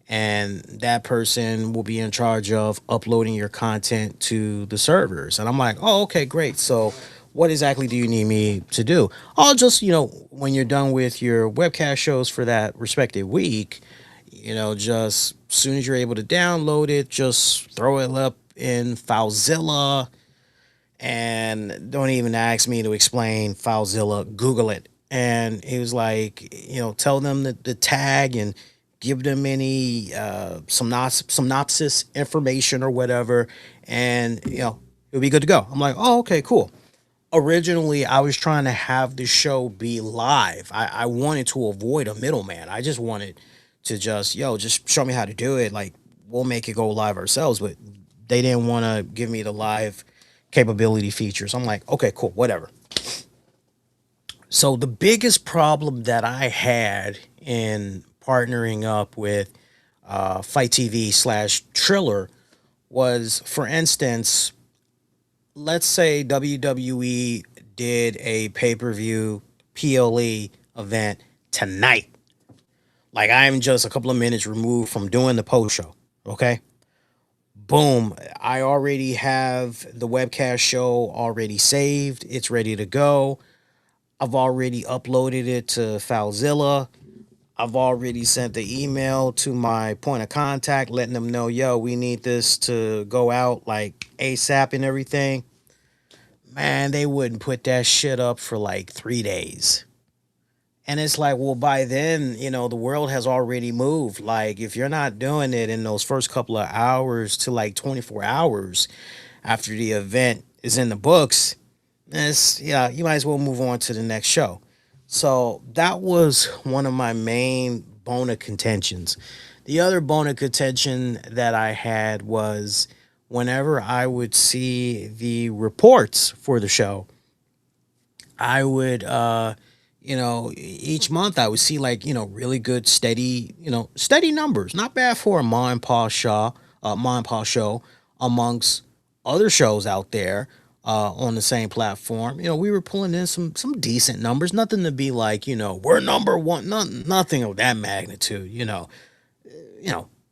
and that person will be in charge of uploading your content to the servers. And I'm like, oh, okay, great. So what exactly do you need me to do? I'll just, when you're done with your webcast shows for that respective week, just as soon as you're able to download it, just throw it up in FileZilla, and don't even ask me to explain FileZilla. Google it. And he was like, tell them the tag and give them any synopsis information or whatever, and it'll be good to go. I'm like, oh, okay, cool. Originally, I was trying to have the show be live. I wanted to avoid a middleman. I just wanted to just show me how to do it. Like, we'll make it go live ourselves, but they didn't want to give me the live capability features. I'm like, okay, cool, whatever. So the biggest problem that I had in partnering up with Fight TV slash Triller was, for instance, let's say WWE did a pay-per-view PLE event tonight. Like, I'm just a couple of minutes removed from doing the post show. Okay. Boom. I already have the webcast show already saved. It's ready to go. I've already uploaded it to FileZilla. I've already sent the email to my point of contact, letting them know, yo, we need this to go out like ASAP and everything. Man, they wouldn't put that shit up for like 3 days. And it's like, well, by then, the world has already moved. Like, if you're not doing it in those first couple of hours to like 24 hours after the event is in the books, you might as well move on to the next show. So that was one of my main bone of contentions. The other bone of contention that I had was whenever I would see the reports for the show, I would, each month I would see like, really good, steady numbers. Not bad for a mom and pop show amongst other shows out there on the same platform. We were pulling in some decent numbers. Nothing to be like, we're number one. Nothing of that magnitude.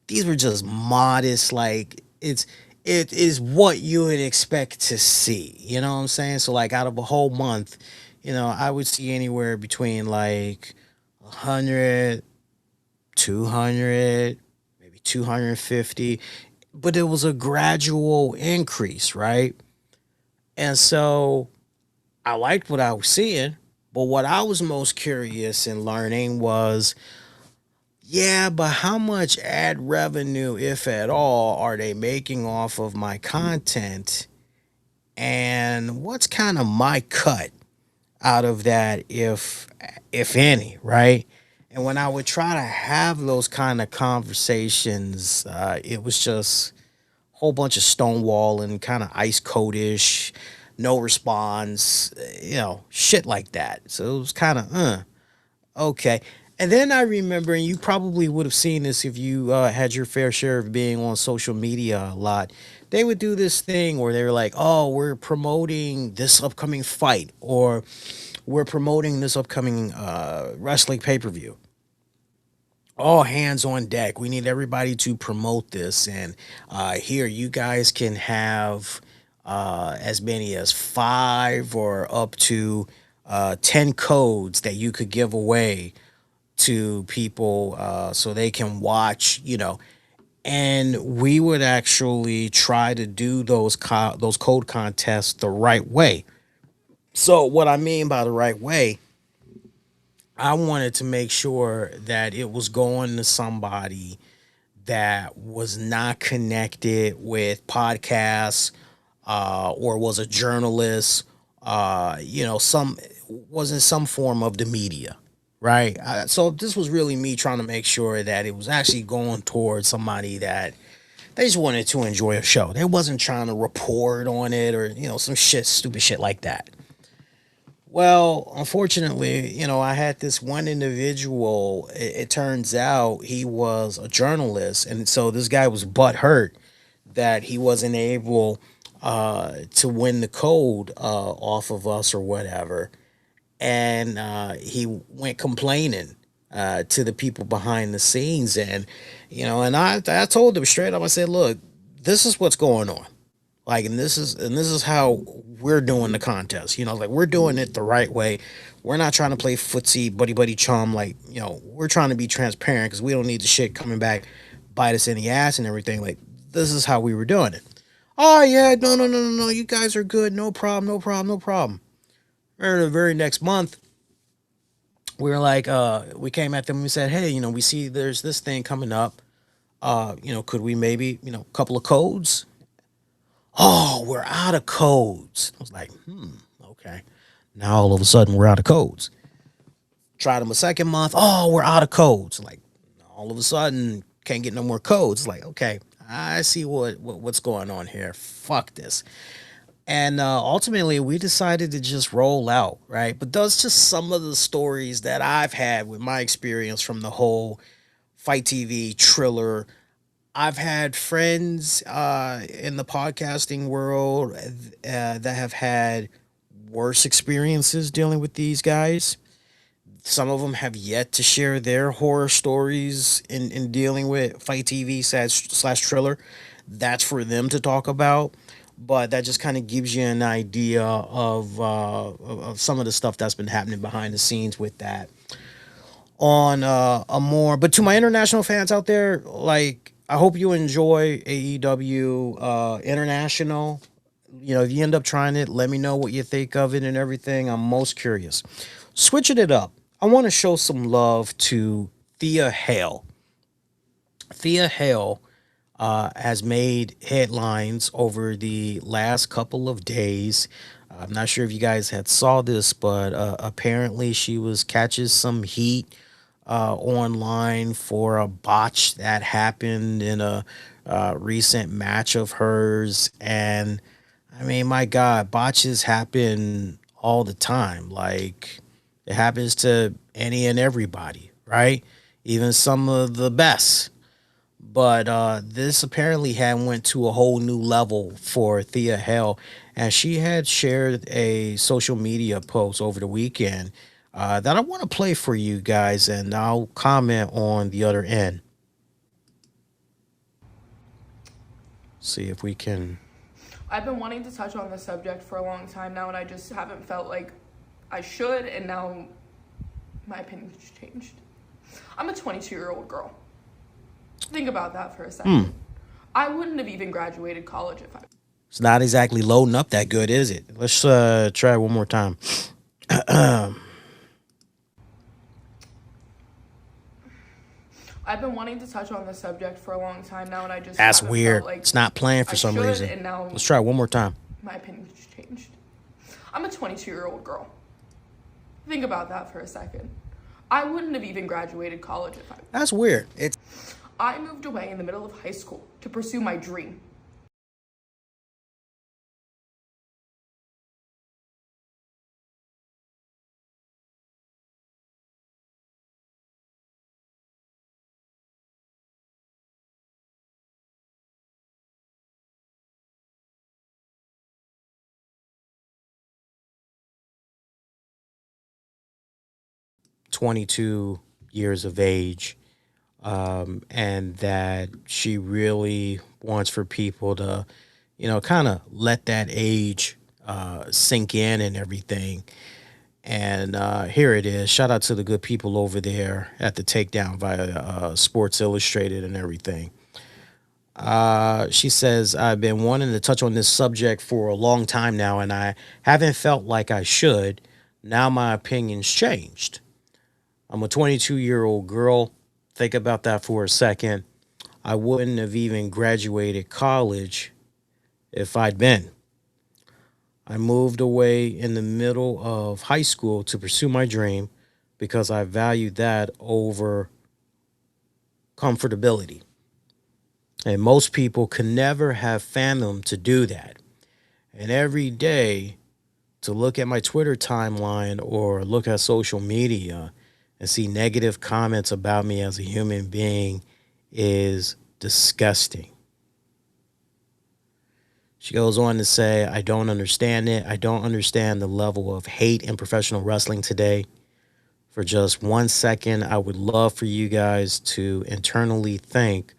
These were just modest. Like, it is what you would expect to see. You know what I'm saying? So like, out of a whole month, I would see anywhere between like 100, 200, maybe 250, but it was a gradual increase, right? And so I liked what I was seeing, but what I was most curious in learning was, yeah, but how much ad revenue, if at all, are they making off of my content? And what's kind of my cut out of that, if any, right? And when I would try to have those kind of conversations, it was just a whole bunch of stonewalling, kind of ice codish, no response, shit like that. So it was kind of, okay. And then I remember, and you probably would have seen this if you had your fair share of being on social media a lot. They would do this thing where they were like, oh, we're promoting this upcoming fight, or we're promoting this upcoming wrestling pay-per-view. All hands on deck. We need everybody to promote this. And here, you guys can have as many as 5 or up to 10 codes that you could give away to people so they can watch, and we would actually try to do those code contests the right way. So what I mean by the right way, I wanted to make sure that it was going to somebody that was not connected with podcasts or was a journalist, some was in some form of the media, right? So this was really me trying to make sure that it was actually going towards somebody that they just wanted to enjoy a show. They wasn't trying to report on it or some stupid shit like that. Well, unfortunately, I had this one individual. It turns out he was a journalist, and so this guy was butthurt that he wasn't able to win the code off of us or whatever, and he went complaining to the people behind the scenes, and I told him straight up. I said, "Look, this is what's going on." Like, and this is how we're doing the contest. Like, we're doing it the right way. We're not trying to play footsie, buddy buddy chum. Like, we're trying to be transparent because we don't need the shit coming back, bite us in the ass and everything. Like, this is how we were doing it. Oh yeah, no, no, no, no, no. You guys are good. No problem, no problem, no problem. Or the very next month, we were like, we came at them and we said, hey, we see there's this thing coming up. Could we maybe, a couple of codes? Oh, we're out of codes. I was like, okay. Now all of a sudden we're out of codes. Tried them a second month. Oh, we're out of codes. Like, all of a sudden can't get no more codes. It's like, okay, I see what's going on here. Fuck this. And ultimately we decided to just roll out, right? But those just some of the stories that I've had with my experience from the whole Fight TV Triller. I've had friends in the podcasting world that have had worse experiences dealing with these guys. Some of them have yet to share their horror stories in dealing with Fight TV slash Triller. That's for them to talk about. But that just kind of gives you an idea of some of the stuff that's been happening behind the scenes with that. On a more, but to my international fans out there, like, I hope you enjoy AEW International. If you end up trying it, let me know what you think of it and everything. I'm most curious. Switching it up, I want to show some love to Thea Hail. Thea Hail has made headlines over the last couple of days. I'm not sure if you guys had saw this, but apparently she was catching some heat online for a botch that happened in a recent match of hers. And I mean, my God, botches happen all the time. Like, it happens to any and everybody, right? Even some of the best. But this apparently had went to a whole new level for Thea Hail, and she had shared a social media post over the weekend that I want to play for you guys, and I'll comment on the other end. See if we can. I've been wanting to touch on this subject for a long time now, and I just haven't felt like I should, and now my opinion's changed. I'm a 22-year-old girl. Think about that for a second. I wouldn't have even graduated college if I... It's not exactly loading up that good, is it? Let's try it one more time. I've been wanting to touch on this subject for a long time now, and I just That's haven't weird. felt like It's not playing for some reason. and now Let's try it one more time. my opinion's changed. I'm a 22-year-old girl. Think about that for a second. I wouldn't have even graduated college if I... That's weird. I moved away in the middle of high school to pursue my dream. "22 years of age, and that she really wants for people to, kind of let that age sink in and everything. And here it is. Shout out to the good people over there at the Takedown via Sports Illustrated and everything. She says, I've been wanting to touch on this subject for a long time now, and I haven't felt like I should. Now my opinion's changed. I'm a 22-year-old girl. Think about that for a second. I wouldn't have even graduated college if I'd been. I moved away in the middle of high school to pursue my dream because I valued that over comfortability. And most people can never have fathomed to do that. And every day to look at my Twitter timeline or look at social media and see negative comments about me as a human being is disgusting. She goes on to say, I don't understand it. I don't understand the level of hate in professional wrestling today. For just 1 second, I would love for you guys to internally think,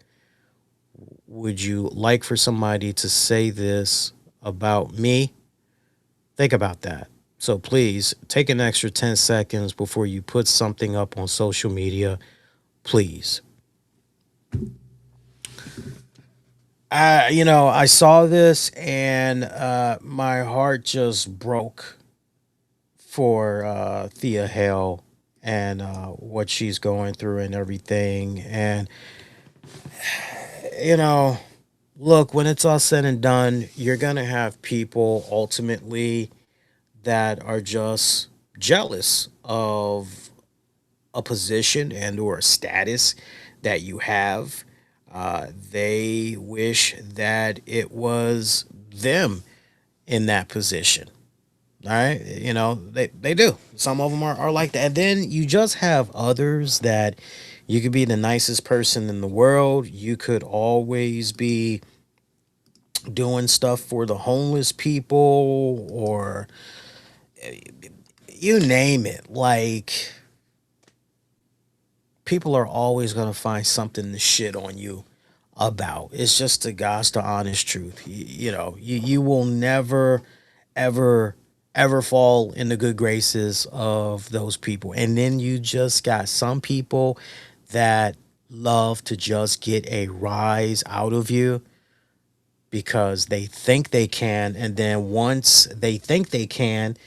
would you like for somebody to say this about me? Think about that. So please take an extra 10 seconds before you put something up on social media. Please. I saw this and my heart just broke for Thea Hail and what she's going through and everything. And look, when it's all said and done, you're going to have people ultimately that are just jealous of a position and or a status that you have. They wish that it was them in that position. All right. They do. Some of them are like that. And then you just have others that you could be the nicest person in the world. You could always be doing stuff for the homeless people or you name it. Like, people are always going to find something to shit on you about. It's just the God's the honest truth. You will never, ever, ever fall in the good graces of those people. And then you just got some people that love to just get a rise out of you because they think they can. And then once they think they can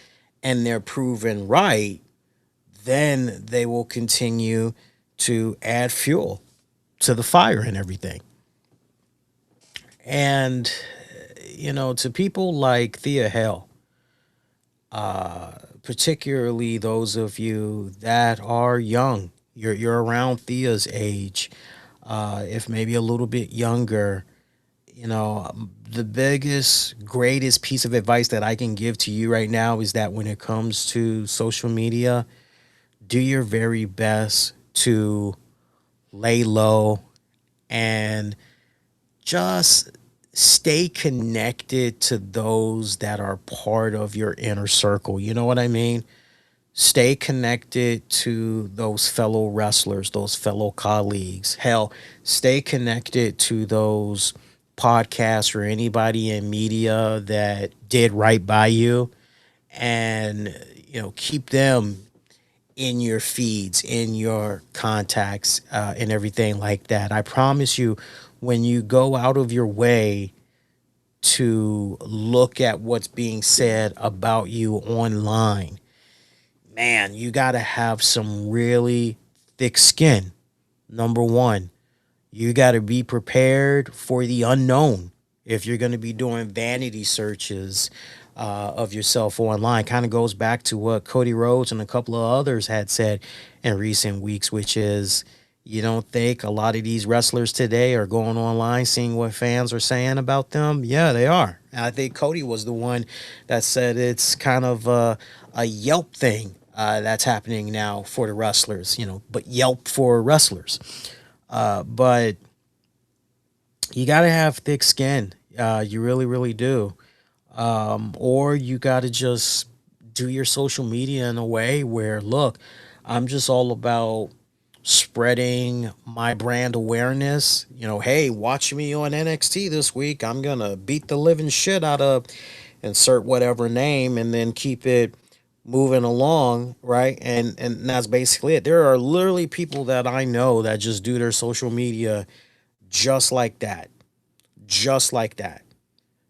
and they're proven right, then they will continue to add fuel to the fire and everything. And, to people like Thea Hail, particularly those of you that are young, you're around Thea's age, if maybe a little bit younger, the biggest, greatest piece of advice that I can give to you right now is that when it comes to social media, do your very best to lay low and just stay connected to those that are part of your inner circle. You know what I mean? Stay connected to those fellow wrestlers, those fellow colleagues. Hell, stay connected to those podcasts or anybody in media that did right by you, and keep them in your feeds, in your contacts, and everything like that. I promise you, when you go out of your way to look at what's being said about you online, man, you got to have some really thick skin. Number one, you got to be prepared for the unknown. If you're going to be doing vanity searches of yourself online, kind of goes back to what Cody Rhodes and a couple of others had said in recent weeks, which is, you don't think a lot of these wrestlers today are going online seeing what fans are saying about them? Yeah, they are. And I think Cody was the one that said it's kind of a Yelp thing that's happening now for the wrestlers, but Yelp for wrestlers. But you got to have thick skin. You really, really do. Or you got to just do your social media in a way where, look, I'm just all about spreading my brand awareness. Hey, watch me on NXT this week. I'm going to beat the living shit out of insert whatever name and then keep it moving along, right? And that's basically it. There are literally people that I know that just do their social media just like that. Just like that.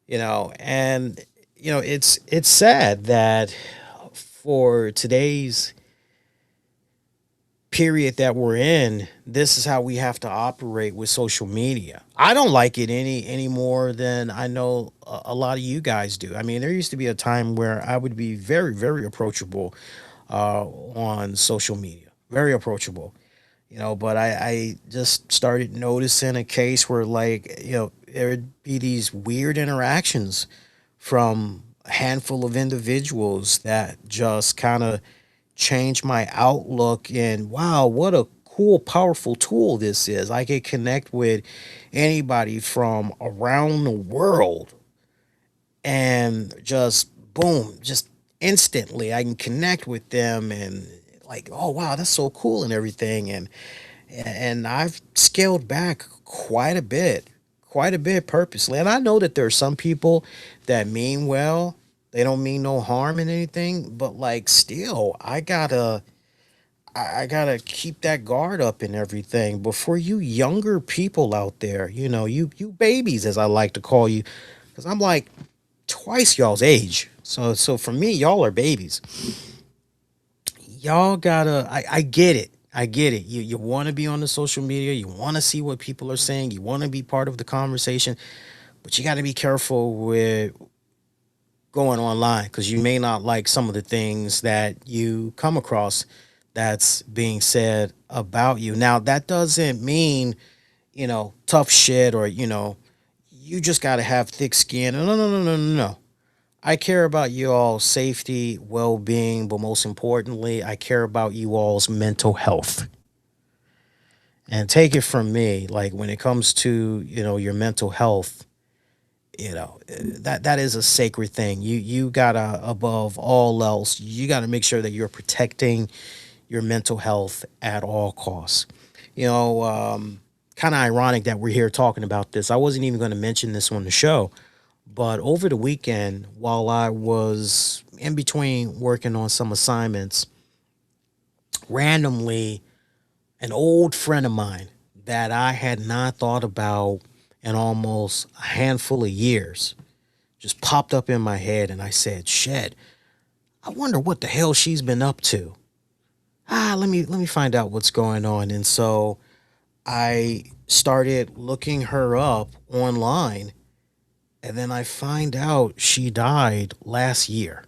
And it's sad that for today's period that we're in, this is how we have to operate with social media. I don't like it any more than I know a lot of you guys do. I mean, there used to be a time where I would be very, very approachable on social media, very approachable. But I just started noticing a case where, like, there would be these weird interactions from a handful of individuals that just kind of changed my outlook. And wow, what a cool, powerful tool this is. I can connect with anybody from around the world and just boom, just instantly I can connect with them and like, oh wow, that's so cool and everything. And I've scaled back quite a bit purposely. And I know that there are some people that mean well. They don't mean no harm in anything, but like still, I gotta keep that guard up and everything. But for you younger people out there, you babies as I like to call you, because I'm like twice y'all's age. So for me, y'all are babies. Y'all gotta I get it. I get it. You want to be on the social media, you want to see what people are saying, you want to be part of the conversation, but you got to be careful with going online because you may not like some of the things that you come across that's being said about you. Now, that doesn't mean, tough shit or, you just got to have thick skin. No, no, no, no, no, no, no. I care about you all's safety, well being, but most importantly, I care about you all's mental health. And take it from me, like when it comes to, your mental health, that is a sacred thing. You gotta, above all else, you gotta make sure that you're protecting your mental health at all costs. Kind of ironic that we're here talking about this. I wasn't even going to mention this on the show, but over the weekend, while I was in between working on some assignments, randomly, an old friend of mine that I had not thought about in almost a handful of years just popped up in my head, and I said, "Shed, I wonder what the hell she's been up to. Let me find out what's going on." And so I started looking her up online, and then I find out she died last year.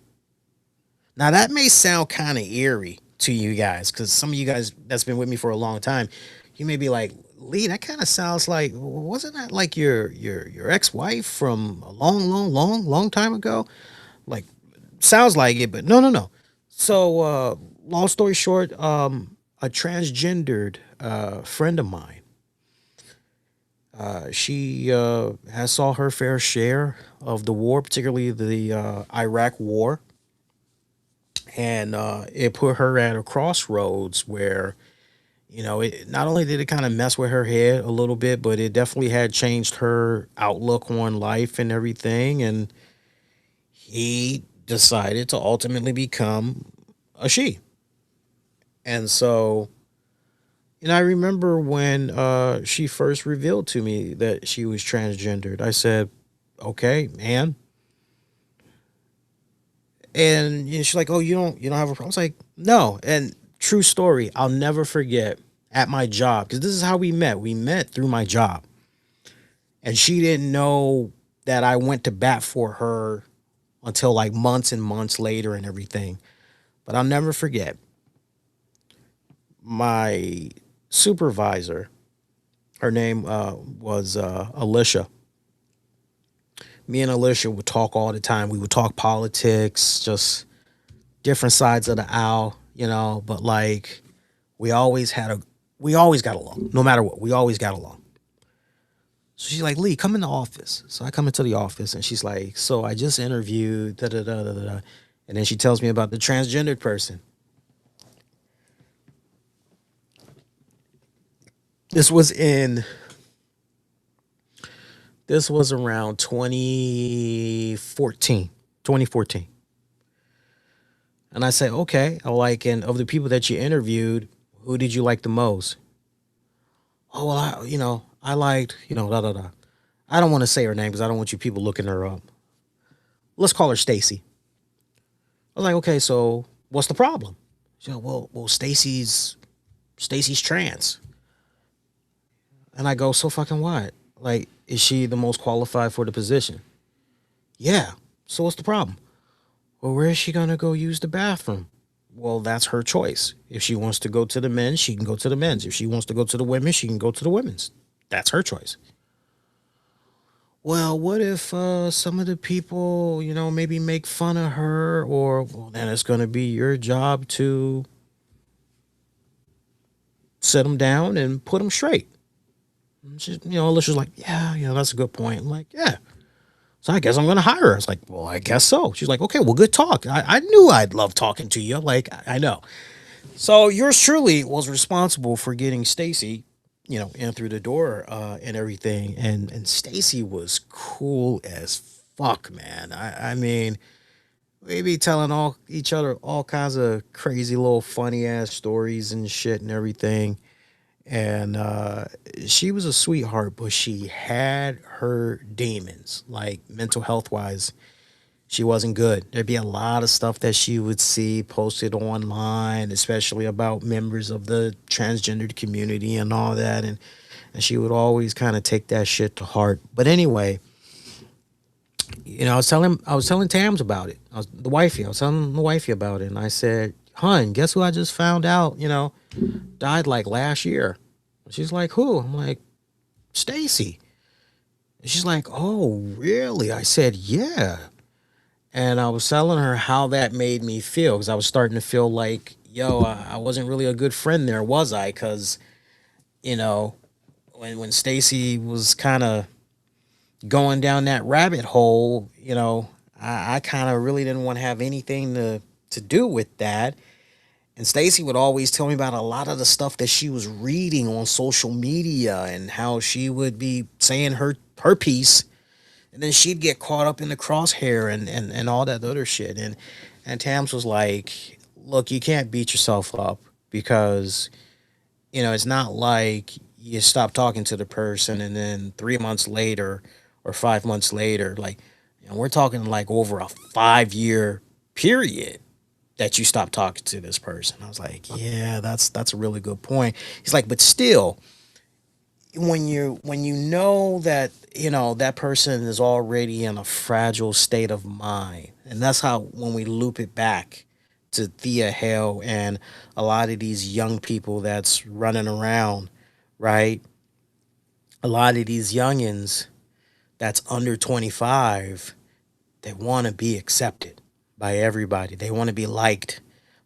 Now that may sound kind of eerie to you guys, because some of you guys that's been with me for a long time, you may be like, "Lee, that kind of sounds like, wasn't that like your ex-wife from a long, long, long, long time ago?" Like, sounds like it, but no, no, no. So, long story short, a transgendered friend of mine, she has saw her fair share of the war, particularly the Iraq War, and it put her at a crossroads where, it not only did it kind of mess with her head a little bit, but it definitely had changed her outlook on life and everything. And he decided to ultimately become a she. And so, I remember when she first revealed to me that she was transgendered. I said, "Okay, man." And she's like, "Oh, you don't have a problem." I was like, "No." And true story, I'll never forget, at my job, because this is how we met. We met through my job, and she didn't know that I went to bat for her until like months and months later and everything. But I'll never forget, my supervisor, her name was Alicia. Me and Alicia would talk all the time. We would talk politics, just different sides of the aisle, but like we always got along, no matter what. We always got along. So she's like, "Lee, come in the office." So I come into the office and she's like, "So I just interviewed da da da da da." And then she tells me about the transgendered person. This was in This was around 2014. And I said, okay, like, and of the people that you interviewed, who did you like the most? Oh, well, I liked, da da da. I don't want to say her name because I don't want you people looking her up. Let's call her Stacy. I was like, okay, so what's the problem? She said, well, Stacy's trans. And I go, so fucking what? Like, is she the most qualified for the position? Yeah. So what's the problem? Well, where is she gonna go use the bathroom? Well, that's her choice. If she wants to go to the men's, she can go to the men's. If she wants to go to the women's, she can go to the women's. That's her choice. Well, what if some of the people, maybe make fun of her, or well, then it's going to be your job to sit them down and put them straight. And she, Alicia's like, yeah, that's a good point. I'm like, yeah. So I guess I'm going to hire her. It's like, well, I guess so. She's like, okay, well, good talk. I knew I'd love talking to you. Like, I know. So yours truly was responsible for getting Stacy, in through the door and everything. And Stacy was cool as fuck, man. I mean, we be telling each other all kinds of crazy little funny ass stories and shit and everything. And she was a sweetheart, but she had her demons, like mental health wise. She wasn't good. There'd be a lot of stuff that she would see posted online, especially about members of the transgendered community and all that. And she would always kind of take that shit to heart. But anyway, I was telling Tams about it. I was telling the wifey about it. And I said, hun, guess who I just found out, died like last year. She's like, who? I'm like, Stacy. And she's like, oh, really? I said, yeah. And I was telling her how that made me feel, because I was starting to feel like, I wasn't really a good friend there, was I? Because, when Stacy was kind of going down that rabbit hole, I kind of really didn't want to have anything to do with that. And Stacy would always tell me about a lot of the stuff that she was reading on social media and how she would be saying her piece, and then she'd get caught up in the crosshair and all that other shit. And Tams was like, look, you can't beat yourself up, because, it's not like you stop talking to the person and then 3 months later or 5 months later, like, we're talking like over a 5-year period that you stop talking to this person. I was like, yeah, that's a really good point. He's like, but still, when you know that that person is already in a fragile state of mind, and that's how, when we loop it back to Thea Hail and a lot of these young people that's running around, right? A lot of these youngins that's under 25, they want to be accepted by everybody. They want to be liked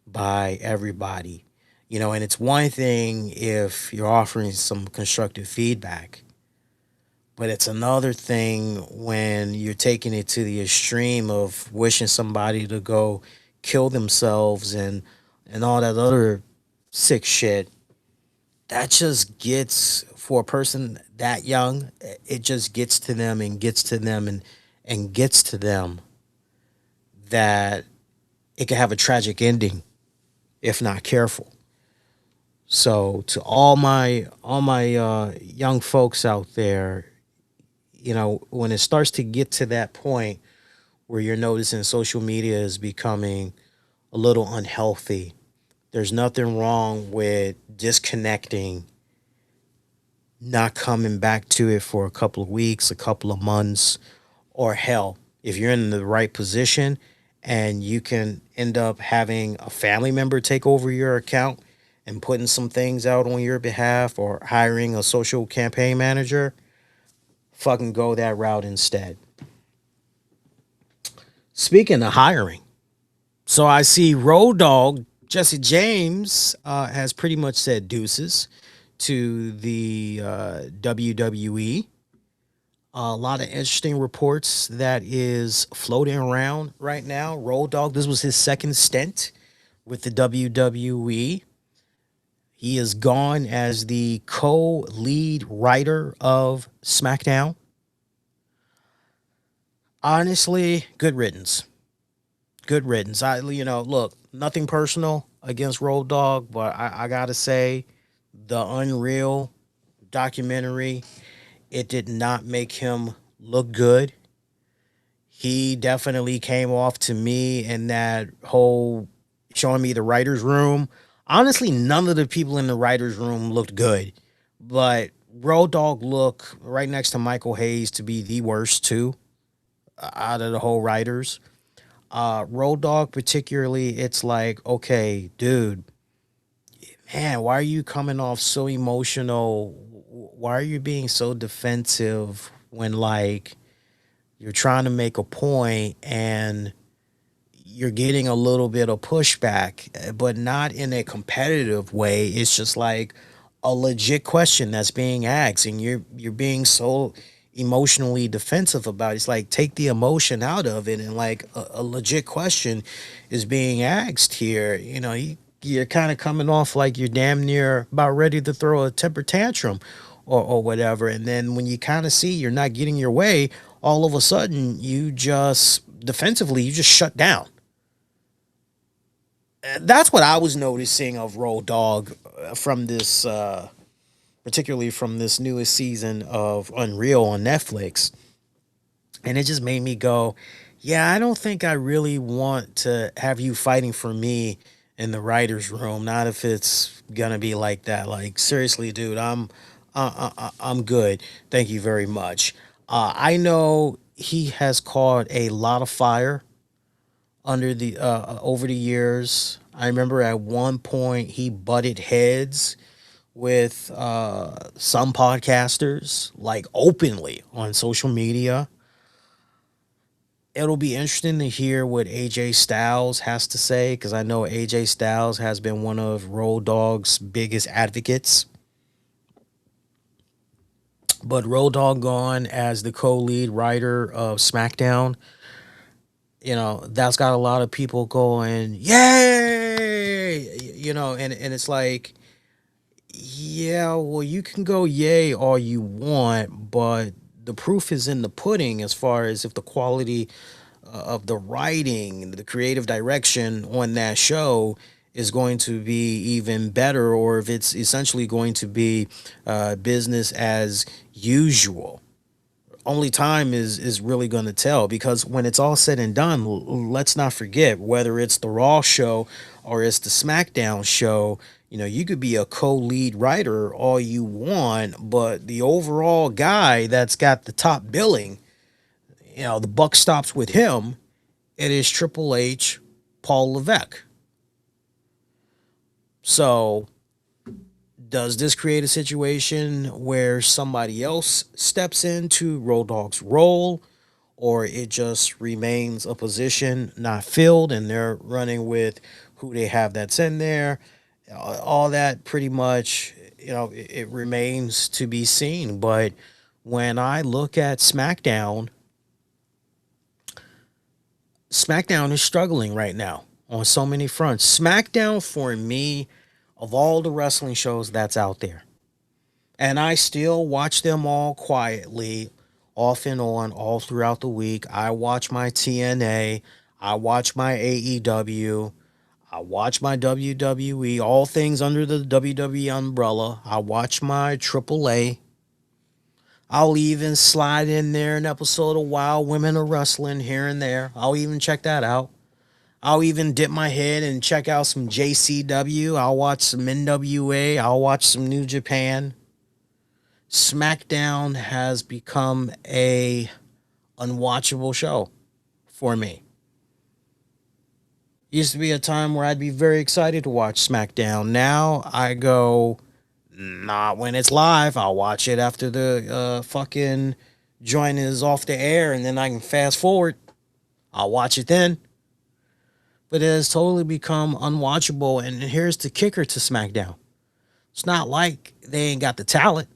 by everybody. And it's one thing if you're offering some constructive feedback, but it's another thing when you're taking it to the extreme of wishing somebody to go kill themselves and all that other sick shit. That just gets, for a person that young, it just gets to them and gets to them and gets to them, that it can have a tragic ending if not careful. So to all my young folks out there, when it starts to get to that point where you're noticing social media is becoming a little unhealthy, there's nothing wrong with disconnecting, not coming back to it for a couple of weeks, a couple of months, or hell, if you're in the right position and you can end up having a family member take over your account and putting some things out on your behalf, or hiring a social campaign manager, fucking go that route instead. Speaking of hiring, so I see Road Dogg, Jesse James, has pretty much said deuces to the WWE. A lot of interesting reports that is floating around right now. Road Dogg, this was his second stint with the WWE. He is gone as the co-lead writer of SmackDown. Honestly, good riddance. good riddance. Look, nothing personal against Road Dogg, but I gotta say, the Unreal documentary, it did not make him look good. He definitely came off to me in that whole showing me the writer's room. Honestly, none of the people in the writer's room looked good, but Road Dogg looked right next to Michael Hayes to be the worst too out of the whole writers. Road Dogg particularly, it's like, okay, dude, man, why are you coming off so emotional? Why are you being so defensive when like you're trying to make a point and you're getting a little bit of pushback, but not in a competitive way. It's just like a legit question that's being asked, and you're being so emotionally defensive about it. It's like, take the emotion out of it, and like a legit question is being asked here. You're kind of coming off like you're damn near about ready to throw a temper tantrum or whatever. And then when you kind of see you're not getting your way, all of a sudden you just defensively, you just shut down. That's what I was noticing of Road Dogg from this, particularly from this newest season of Unreal on Netflix. And it just made me go, yeah, I don't think I really want to have you fighting for me in the writer's room. Not if it's gonna be like that. Like, seriously, dude, I'm good. Thank you very much. I know he has caught a lot of fire under the over the years. I remember at one point he butted heads with some podcasters, like openly on social media. It'll be interesting to hear what AJ Styles has to say, because I know AJ Styles has been one of Road Dogg's biggest advocates. But Road Dogg gone as the co-lead writer of SmackDown, that's got a lot of people going, yay! And it's like, yeah, well, you can go yay all you want, but the proof is in the pudding as far as if the quality of the writing, the creative direction on that show is going to be even better, or if it's essentially going to be business as usual. Only time is really going to tell, because when it's all said and done, let's not forget, whether it's the Raw show or it's the SmackDown show, you could be a co-lead writer all you want, but the overall guy that's got the top billing, the buck stops with him. It is Triple H, Paul Levesque. So does this create a situation where somebody else steps into Road Dogg's role, or it just remains a position not filled and they're running with who they have that's in there? All that pretty much, it remains to be seen. But when I look at SmackDown is struggling right now on so many fronts. SmackDown, for me, of all the wrestling shows that's out there, and I still watch them all quietly, off and on, all throughout the week. I watch my TNA, I watch my AEW, I watch my WWE, all things under the WWE umbrella. I watch my AAA. I'll even slide in there an episode of Wild Women of Wrestling here and there. I'll even check that out. I'll even dip my head and check out some JCW. I'll watch some NWA. I'll watch some New Japan. SmackDown has become a unwatchable show for me. Used to be a time where I'd be very excited to watch SmackDown. Now I go, not when it's live. I'll watch it after the fucking joint is off the air, and then I can fast forward. I'll watch it then. But it has totally become unwatchable. And here's the kicker to SmackDown. It's not like they ain't got the talent.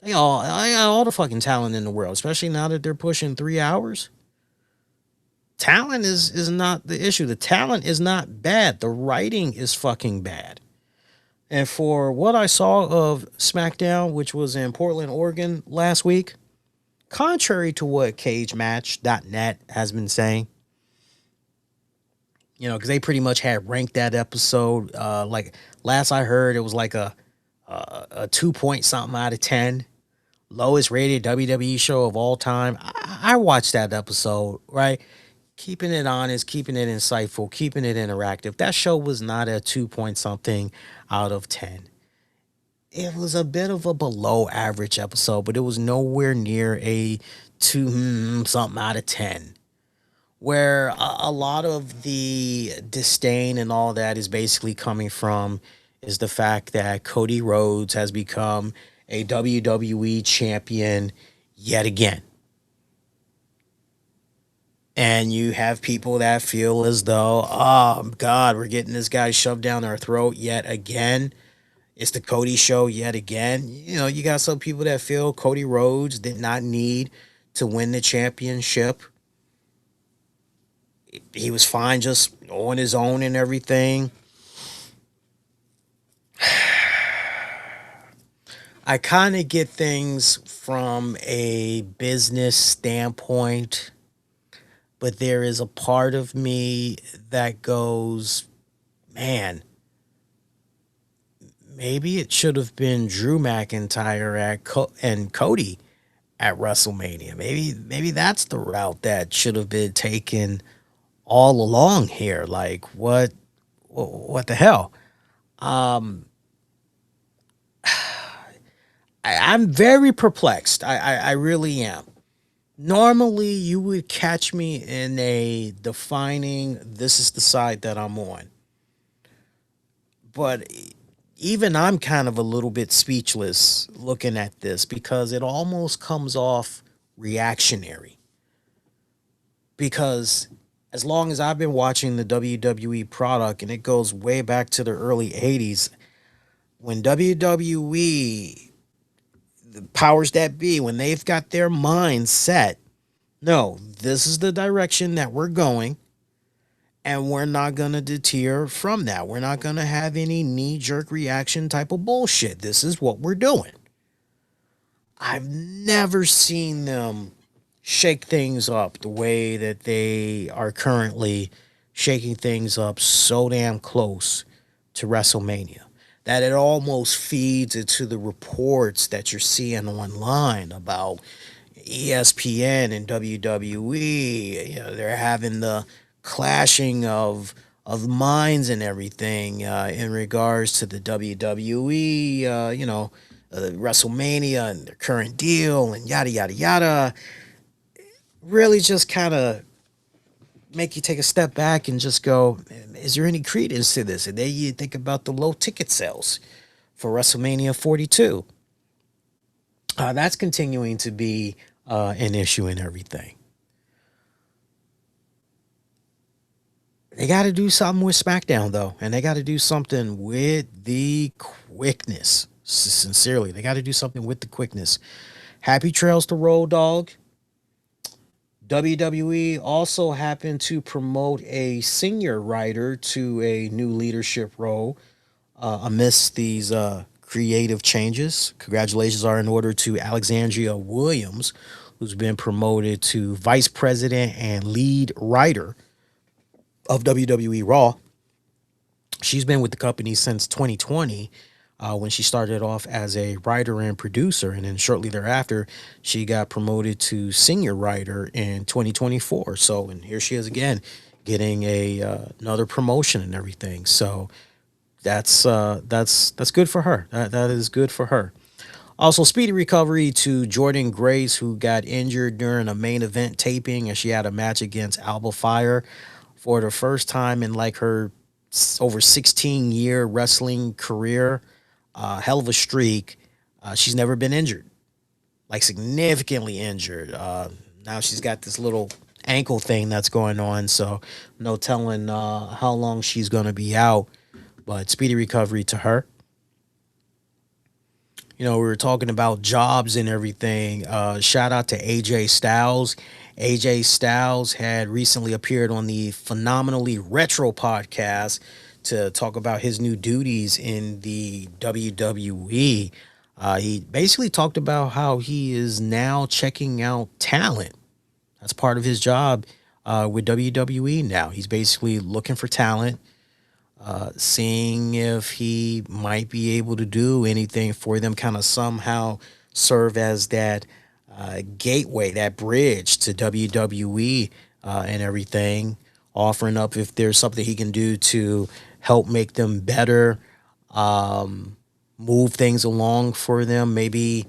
They got all the fucking talent in the world, especially now that they're pushing 3 hours. Talent is not the issue. The talent is not bad. The writing is fucking bad. And for what I saw of SmackDown, which was in Portland, Oregon last week, contrary to what Cagematch.net has been saying, because they pretty much had ranked that episode. Like last I heard, it was like a 2 point something out of 10, lowest rated WWE show of all time. I watched that episode, right? Keeping it honest, keeping it insightful, keeping it interactive. That show was not a 2 point something out of 10. It was a bit of a below average episode, but it was nowhere near a 2 something out of 10. Where a lot of the disdain and all that is basically coming from is the fact that Cody Rhodes has become a WWE champion yet again. And you have people that feel as though, oh God, we're getting this guy shoved down our throat yet again. It's the Cody show yet again. You got some people that feel Cody Rhodes did not need to win the championship. He was fine just on his own and everything. I kind of get things from a business standpoint, but there is a part of me that goes, man, maybe it should have been Drew McIntyre and Cody at WrestleMania. Maybe that's the route that should have been taken all along here. Like what the hell? I'm very perplexed. I really am. Normally you would catch me in a defining, this is the side that I'm on. But even I'm kind of a little bit speechless looking at this because it almost comes off reactionary. Because as long as I've been watching the WWE product, and it goes way back to the early 80s, when WWE, the powers that be, when they've got their mind set, no, this is the direction that we're going, and we're not going to deter from that. We're not going to have any knee-jerk reaction type of bullshit. This is what we're doing. I've never seen them shake things up the way that they are currently shaking things up so damn close to WrestleMania that it almost feeds into the reports that you're seeing online about ESPN and WWE. They're having the clashing of minds and everything in regards to the WWE, WrestleMania and their current deal and yada, yada, yada. Really just kind of make you take a step back and just go, is there any credence to this? And then you think about the low ticket sales for WrestleMania 42. That's continuing to be an issue and everything. They got to do something with SmackDown, though. And they got to do something with the quickness. Sincerely, they got to do something with the quickness. Happy trails to Road Dogg. WWE also happened to promote a senior writer to a new leadership role amidst these creative changes. Congratulations are in order to Alexandria Williams, who's been promoted to vice president and lead writer of WWE Raw. She's been with the company since 2020. When she started off as a writer and producer, and then shortly thereafter, she got promoted to senior writer in 2024. So, and here she is again, getting another promotion and everything. So, that's good for her. That is good for her. Also, speedy recovery to Jordan Grace, who got injured during a main event taping, and she had a match against Alba Fire for the first time in like her over 16-year wrestling career. Hell of a streak. She's never been injured, like significantly injured. Now she's got this little ankle thing that's going on, so no telling how long she's going to be out, but speedy recovery to her. We were talking about jobs and everything. Shout out to AJ Styles. AJ Styles had recently appeared on the Phenomenally Retro podcast to talk about his new duties in the WWE. He basically talked about how he is now checking out talent. That's part of his job with WWE now. He's basically looking for talent, seeing if he might be able to do anything for them, kind of somehow serve as that gateway, that bridge to WWE and everything, offering up if there's something he can do to help make them better, move things along for them, maybe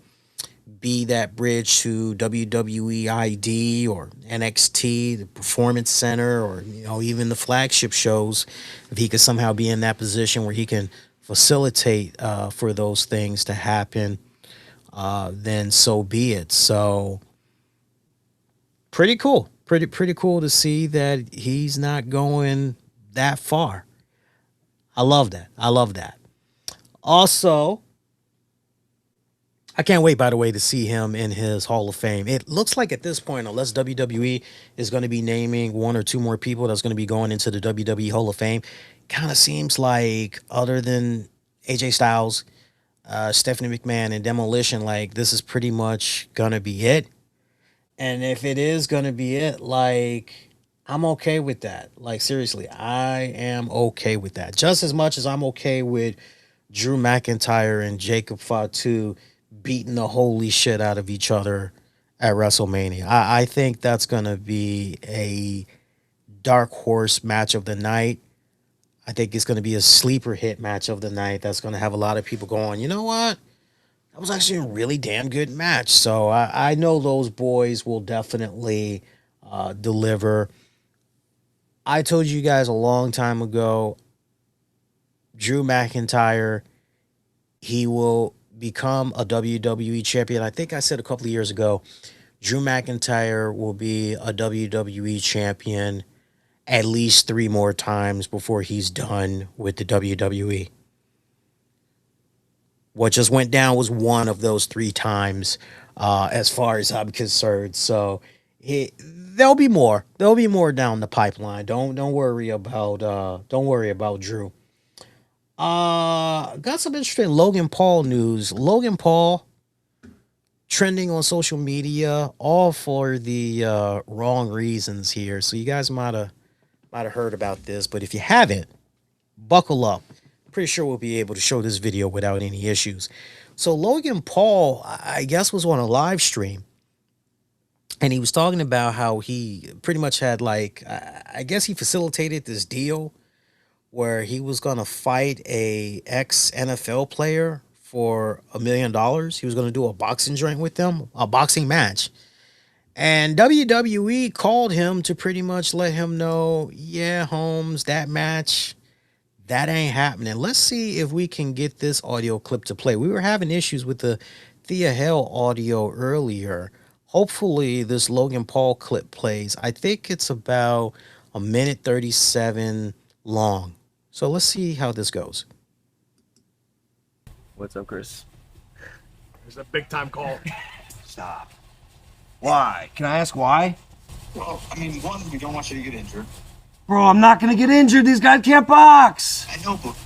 be that bridge to WWE ID or NXT, the Performance Center, or even the flagship shows. If he could somehow be in that position where he can facilitate for those things to happen, then so be it. So pretty cool, pretty cool to see that he's not going that far. I love that. Also, I can't wait, by the way, to see him in his Hall of Fame. It looks like at this point, unless WWE is going to be naming one or two more people that's going to be going into the WWE Hall of Fame, kind of seems like, other than AJ Styles, Stephanie McMahon, and Demolition, like, this is pretty much going to be it. And if it is going to be it, like, I'm okay with that. Like, seriously, I am okay with that. Just as much as I'm okay with Drew McIntyre and Jacob Fatu beating the holy shit out of each other at WrestleMania. I think that's going to be a dark horse match of the night. I think it's going to be a sleeper hit match of the night that's going to have a lot of people going, you know what? That was actually a really damn good match. So I know those boys will definitely deliver. I told you guys a long time ago, Drew McIntyre, he will become a WWE champion. I think I said a couple of years ago, Drew McIntyre will be a WWE champion at least 3 more times before he's done with the WWE. What just went down was one of those 3 times, as far as I'm concerned. So there'll be more. There'll be more down the pipeline. Don't worry about Drew. Got some interesting Logan Paul news. Logan Paul trending on social media, all for the wrong reasons here. So you guys might have heard about this, but if you haven't, buckle up. Pretty sure we'll be able to show this video without any issues. So Logan Paul, I guess, was on a live stream, and he was talking about how he pretty much had, like, I guess he facilitated this deal where he was going to fight a ex-NFL player for $1 million. He was going to do a boxing joint with them, a boxing match. And WWE called him to pretty much let him know, yeah, Holmes, that match, that ain't happening. Let's see if we can get this audio clip to play. We were having issues with the Thea Hail audio earlier. Hopefully this Logan Paul clip plays. I think it's about 1:37 long. So let's see how this goes. What's up, Chris? There's a big time call. Stop. Why? Can I ask why? Well, I mean, one, we don't want you to get injured. Bro, I'm not gonna get injured. These guys can't box. I know, but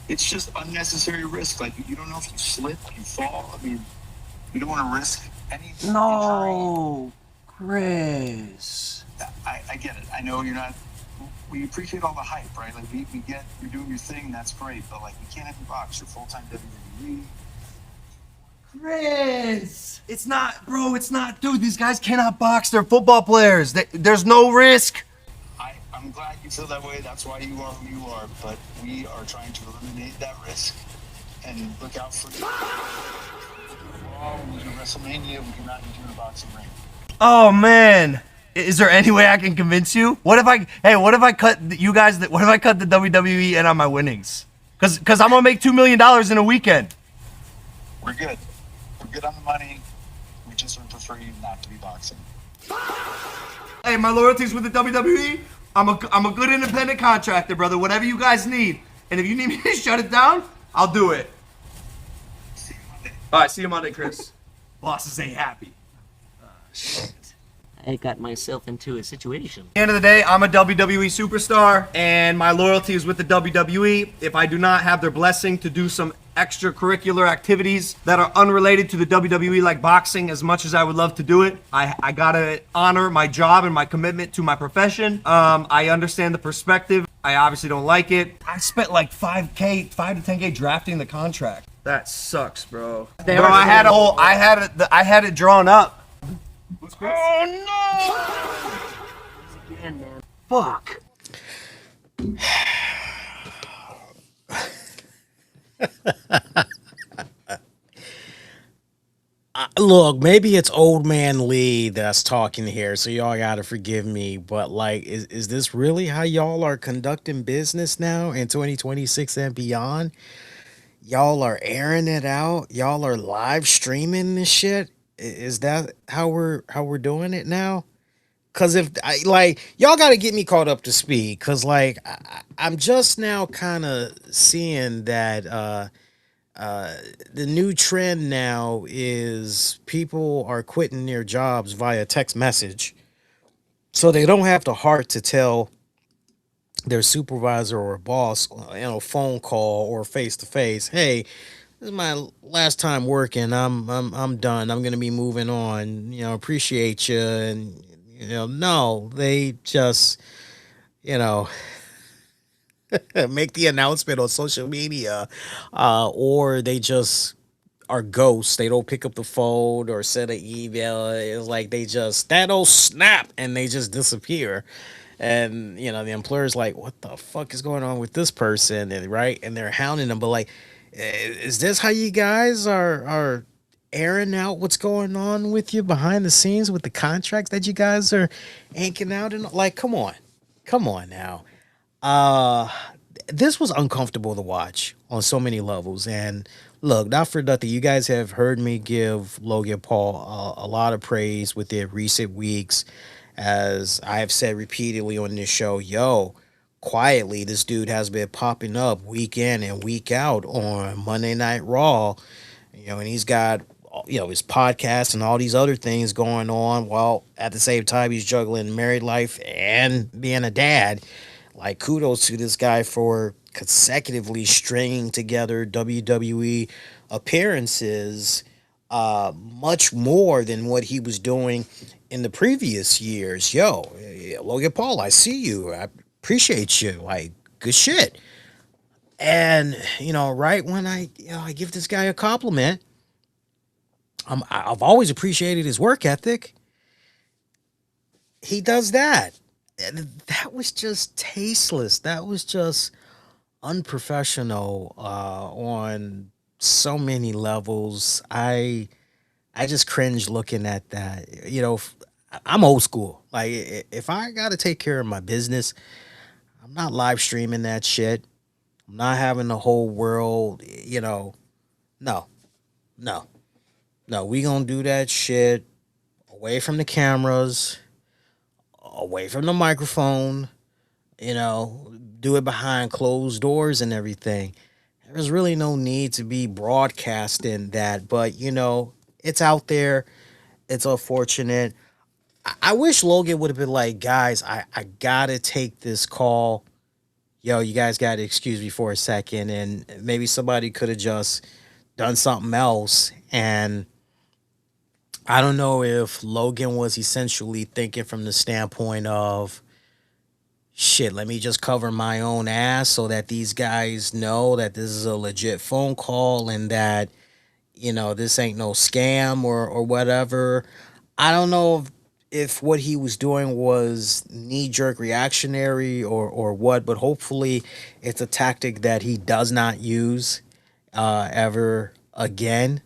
it's just unnecessary risk. Like, you don't know if you slip, you fall. I mean, you don't want to risk any No, Chris. I get it. I know you're not. We appreciate all the hype, right? Like, we get you're doing your thing. That's great. But, like, you can't have you box. You're full-time WWE. Chris! It's not, bro, it's not. Dude, these guys cannot box. They're football players. There's no risk. I'm glad you feel that way. That's why you are who you are. But we are trying to eliminate that risk and look out for you. We're in WrestleMania. We cannot be doing a boxing ring. Oh, man. Is there any way I can convince you? What if I cut you guys, what if I cut the WWE in on my winnings? Because I'm going to make $2 million in a weekend. We're good. We're good on the money. We just would prefer you not to be boxing. Hey, my loyalty's with the WWE. I'm a good independent contractor, brother. Whatever you guys need. And if you need me to shut it down, I'll do it. See you Monday. All right, see you Monday, Chris. Bosses ain't happy. Shit. I got myself into a situation. At the end of the day, I'm a WWE superstar, and my loyalty is with the WWE. If I do not have their blessing to do some extracurricular activities that are unrelated to the WWE, like boxing. As much as I would love to do it, I gotta honor my job and my commitment to my profession. I understand the perspective. I obviously don't like it. I spent like 5 to 10K drafting the contract. That sucks, bro. Bro, I had it drawn up. Oh no! Again, man. Fuck. Look, maybe it's old man Lee that's talking here, so y'all gotta forgive me. But like, is this really how y'all are conducting business now in 2026 and beyond? Y'all are airing it out. Y'all are live streaming this shit. Is that how we're doing it now? Cause if I like y'all got to get me caught up to speed. Cause like I'm just now kind of seeing that the new trend now is people are quitting their jobs via text message, so they don't have the heart to tell their supervisor or boss, phone call or face to face, hey, this is my last time working. I'm done. I'm gonna be moving on. Appreciate you. And no, they just you know make the announcement on social media, or they just are ghosts. They don't pick up the phone or send an email. It's like they just that old snap and they just disappear. And the employer's like, what the fuck is going on with this person? And right, and they're hounding them. But like, is this how you guys are airing out what's going on with you behind the scenes with the contracts that you guys are inking out? And like, come on now. This was uncomfortable to watch on so many levels. And look, not for nothing, you guys have heard me give Logan Paul a lot of praise within recent weeks. As I have said repeatedly on this show, quietly, this dude has been popping up week in and week out on Monday Night Raw, and he's got, his podcast and all these other things going on, while at the same time he's juggling married life and being a dad. Like, kudos to this guy for consecutively stringing together WWE appearances, much more than what he was doing in the previous years. Logan Paul, I see you. I appreciate you. Like, good shit. And, right when I give this guy a compliment, I've always appreciated his work ethic. He does that. And that was just tasteless. That was just unprofessional on so many levels. I just cringe looking at that. I'm old school. Like, if I got to take care of my business, I'm not live streaming that shit. I'm not having the whole world, no. We gonna do that shit away from the cameras, away from the microphone, do it behind closed doors and everything. There's really no need to be broadcasting that, but it's out there. It's unfortunate. I wish Logan would have been like, guys, I gotta take this call. You guys gotta excuse me for a second. And maybe somebody could have just done something else. And I don't know if Logan was essentially thinking from the standpoint of, shit, let me just cover my own ass so that these guys know that this is a legit phone call and that, this ain't no scam or whatever. I don't know if what he was doing was knee-jerk reactionary or what, but hopefully it's a tactic that he does not use ever again.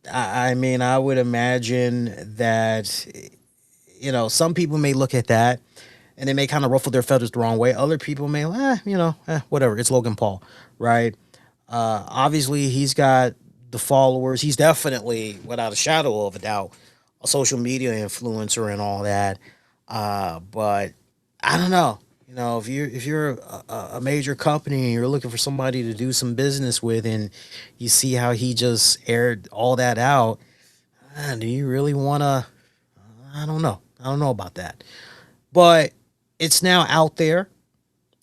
I mean, I would imagine that, some people may look at that and they may kind of ruffle their feathers the wrong way. Other people may, whatever. It's Logan Paul, right? Obviously, he's got the followers. He's definitely, without a shadow of a doubt, a social media influencer and all that. But I don't know. If you're a major company and you're looking for somebody to do some business with, and you see how he just aired all that out, do you really want to? I don't know. I don't know about that. But it's now out there.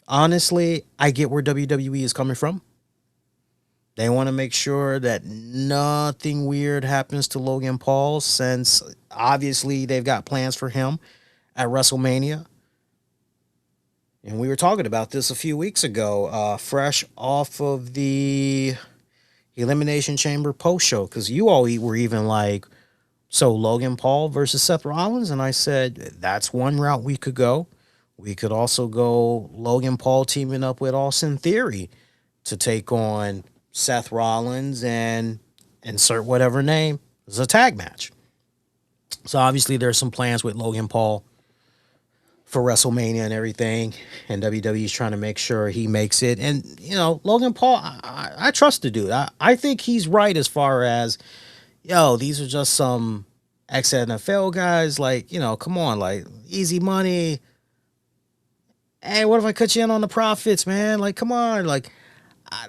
honestly, I get where WWE is coming from. They want to make sure that nothing weird happens to Logan Paul, since obviously they've got plans for him at WrestleMania. And we were talking about this a few weeks ago, fresh off of the Elimination Chamber post show, because you all were even like, so Logan Paul versus Seth Rollins? And I said, that's one route we could go. We could also go Logan Paul teaming up with Austin Theory to take on Seth Rollins and insert whatever name as a tag match. So obviously there's some plans with Logan Paul for WrestleMania and everything, and WWE is trying to make sure he makes it. And, you know, Logan Paul, I trust the dude. I think he's right as far as, yo, these are just some ex-NFL guys. Like, you know, come on, like, easy money. Hey, what if I cut you in on the profits, man? Like, come on. Like,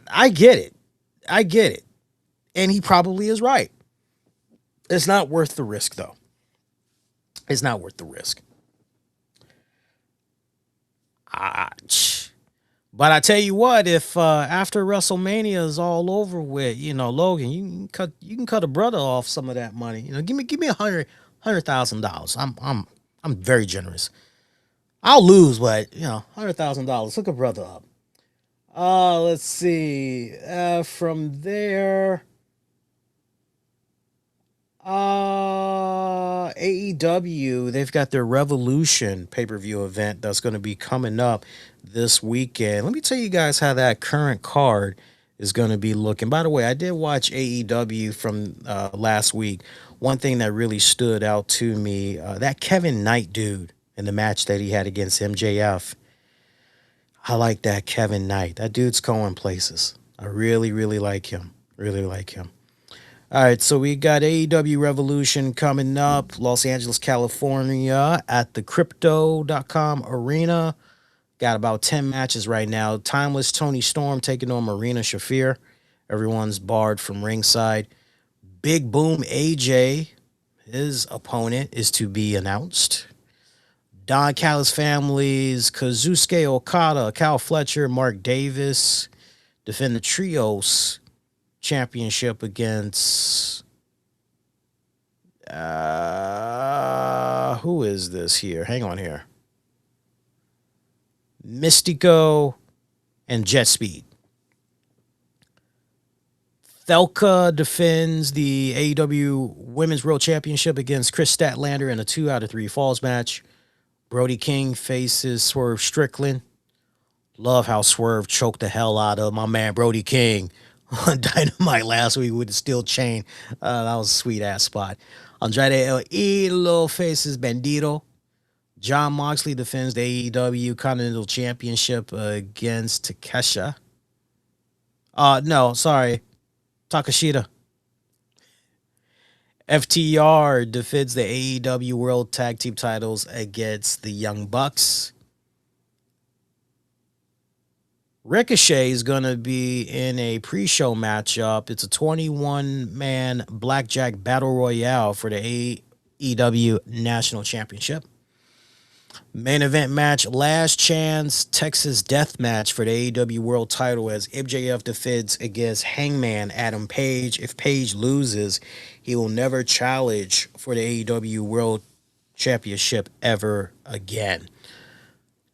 I get it. I get it. And he probably is right. It's not worth the risk, though. It's not worth the risk. But I tell you what, if after WrestleMania is all over with, you know, Logan, you can cut a brother off some of that money. You know, give me $100,000. I'm very generous. I'll lose, but you know, $100,000. Hook a brother up. Let's see. From there, AEW, they've got their Revolution pay-per-view event that's going to be coming up this weekend. Let me tell you guys how that current card is going to be looking. By the way, I did watch AEW from last week. One thing that really stood out to me, that Kevin Knight dude in the match that he had against MJF. I like that Kevin Knight. That dude's going places. I really, really like him. Really like him. All right, so we got AEW Revolution coming up, Los Angeles, California, at the Crypto.com Arena. Got about 10 matches right now. Timeless Tony Storm taking on Marina Shafir. Everyone's barred from ringside. Big Boom AJ, his opponent, is to be announced. Don Callis families, Kazusuke Okada, Cal Fletcher, Mark Davis defend the Trios Championship against who is this here? Hang on here. Mystico and Jet Speed. Thelka defends the AEW Women's World Championship against Chris Statlander in a 2 out of 3 falls match. Brody King faces Swerve Strickland. Love how Swerve choked the hell out of my man Brody King on Dynamite last week with the steel chain. That was a sweet-ass spot. Andrade El Idolo faces Bandito. John Moxley defends the AEW Continental Championship against Takeshita. Takashita. FTR defends the AEW World Tag Team titles against the Young Bucks. Ricochet is going to be in a pre-show matchup. It's a 21-man blackjack battle royale for the AEW National Championship. Main event match, last chance Texas death match for the AEW World title as MJF defends against Hangman Adam Page. If Page loses, he will never challenge for the AEW World Championship ever again.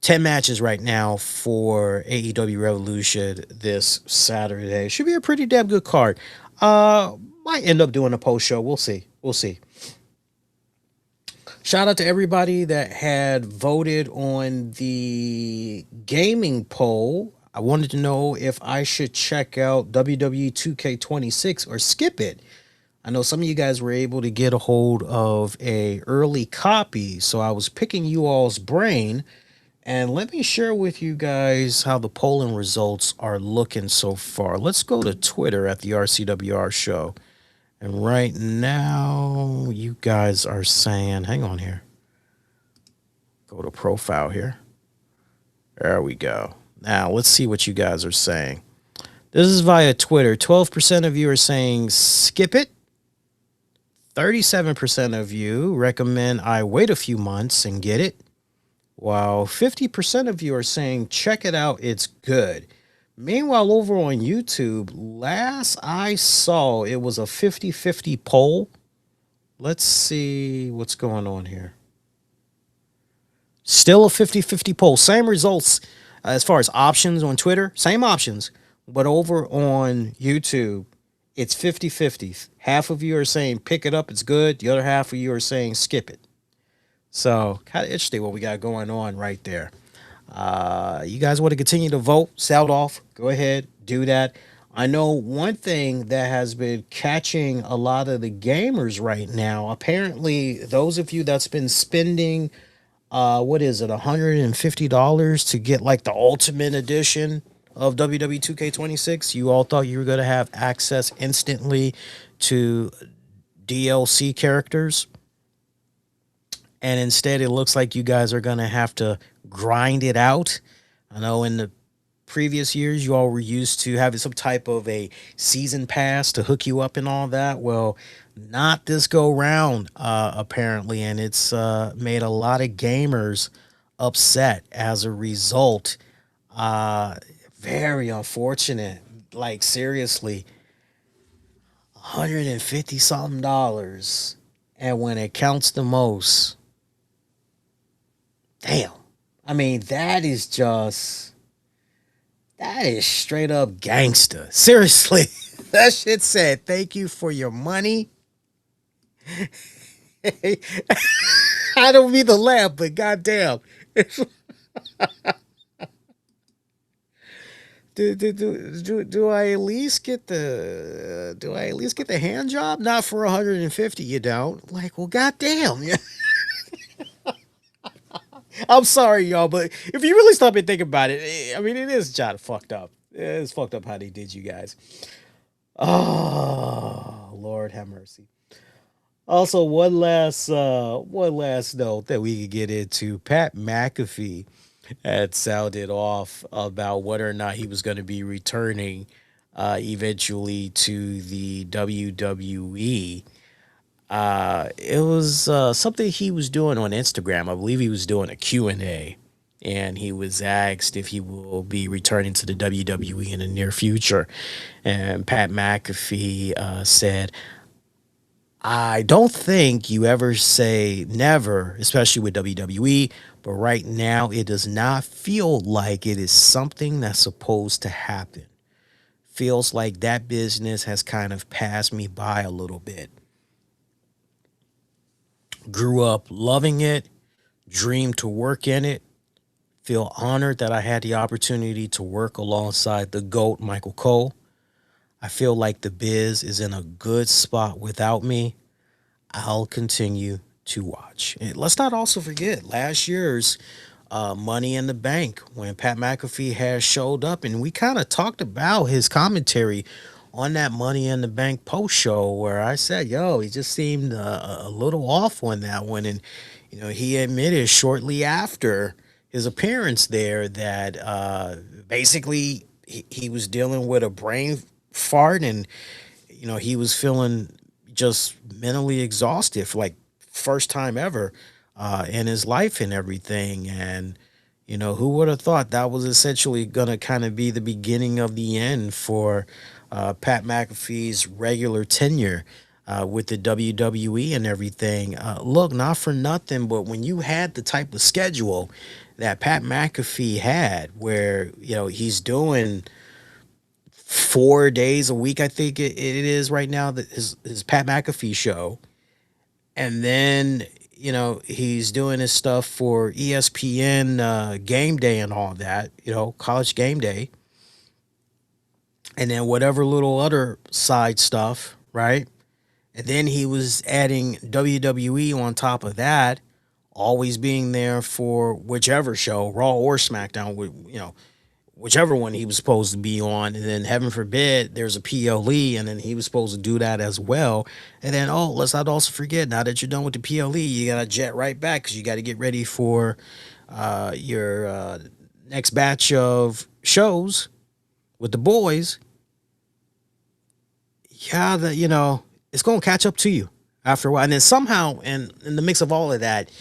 10 matches right now for AEW Revolution this Saturday. Should be a pretty damn good card. Might end up doing a post show. We'll see. Shout out to everybody that had voted on the gaming poll. I wanted to know if I should check out WWE 2K26 or skip it. I know some of you guys were able to get a hold of a early copy, so I was picking you all's brain. And let me share with you guys how the polling results are looking so far. Let's go to Twitter at the RCWR show. And right now, you guys are saying, hang on here. Go to profile here. There we go. Now, let's see what you guys are saying. This is via Twitter. 12% of you are saying skip it. 37% of you recommend I wait a few months and get it. while 50% of you are saying check it out, it's good. Meanwhile, over on YouTube, last I saw, it was a 50-50 poll. Let's see what's going on here. Still a 50-50 poll. Same results as far as options on Twitter. Same options. But over on YouTube, it's 50-50. Half of you are saying pick it up, it's good. The other half of you are saying skip it. So kind of interesting what we got going on right there. You guys want to continue to vote, sound off, go ahead, do that. I know one thing that has been catching a lot of the gamers right now, apparently those of you that's been spending, what is it, $150 to get like the ultimate edition of WWE 2K26, you all thought you were going to have access instantly to DLC characters. And instead, it looks like you guys are going to have to grind it out. I know in the previous years, you all were used to having some type of a season pass to hook you up and all that. Well, not this go round, apparently. And it's made a lot of gamers upset as a result. Very unfortunate. Like, seriously, $150 something. And when it counts the most, damn. I mean, that is straight up gangster. Seriously. That shit said, thank you for your money. I don't mean to laugh, but goddamn. Do I at least get the hand job? Not for 150, you don't. Like, well, goddamn. I'm sorry, y'all, but if you really stop and think about it, I mean, it is kind of fucked up. It's fucked up how they did you guys. Oh, Lord have mercy. Also, one last note that we could get into. Pat McAfee had sounded off about whether or not he was going to be returning eventually to the WWE. It was something he was doing on Instagram. I believe he was doing a Q&A, and he was asked if he will be returning to the WWE in the near future. And Pat McAfee said, I don't think you ever say never, especially with WWE, but right now it does not feel like it is something that's supposed to happen. Feels like that business has kind of passed me by a little bit. Grew up loving it, dreamed to work in it, feel honored that I had the opportunity to work alongside the GOAT, Michael Cole. I feel like the biz is in a good spot without me. I'll continue to watch. And let's not also forget last year's Money in the Bank when Pat McAfee has showed up, and we kind of talked about his commentary on that Money in the Bank post show where I said, yo, he just seemed a little off on that one. And, you know, he admitted shortly after his appearance there that basically he was dealing with a brain fart, and, you know, he was feeling just mentally exhausted for like first time ever in his life and everything. And, you know, who would have thought that was essentially going to kind of be the beginning of the end for Pat McAfee's regular tenure with the WWE and everything. Look, not for nothing, but when you had the type of schedule that Pat McAfee had, where, you know, he's doing 4 days a week, I think it is right now, that his Pat McAfee show. And then, you know, he's doing his stuff for ESPN Game Day and all that, you know, College Game Day. And then whatever little other side stuff, right? And then he was adding WWE on top of that, always being there for whichever show, Raw or SmackDown, you know, whichever one he was supposed to be on. And then heaven forbid there's a PLE, and then he was supposed to do that as well. And then, oh, let's not also forget, now that you're done with the PLE, you got to jet right back because you got to get ready for your next batch of shows with the boys. Yeah, that, you know, it's going to catch up to you after a while. And then somehow, in the mix of all of that,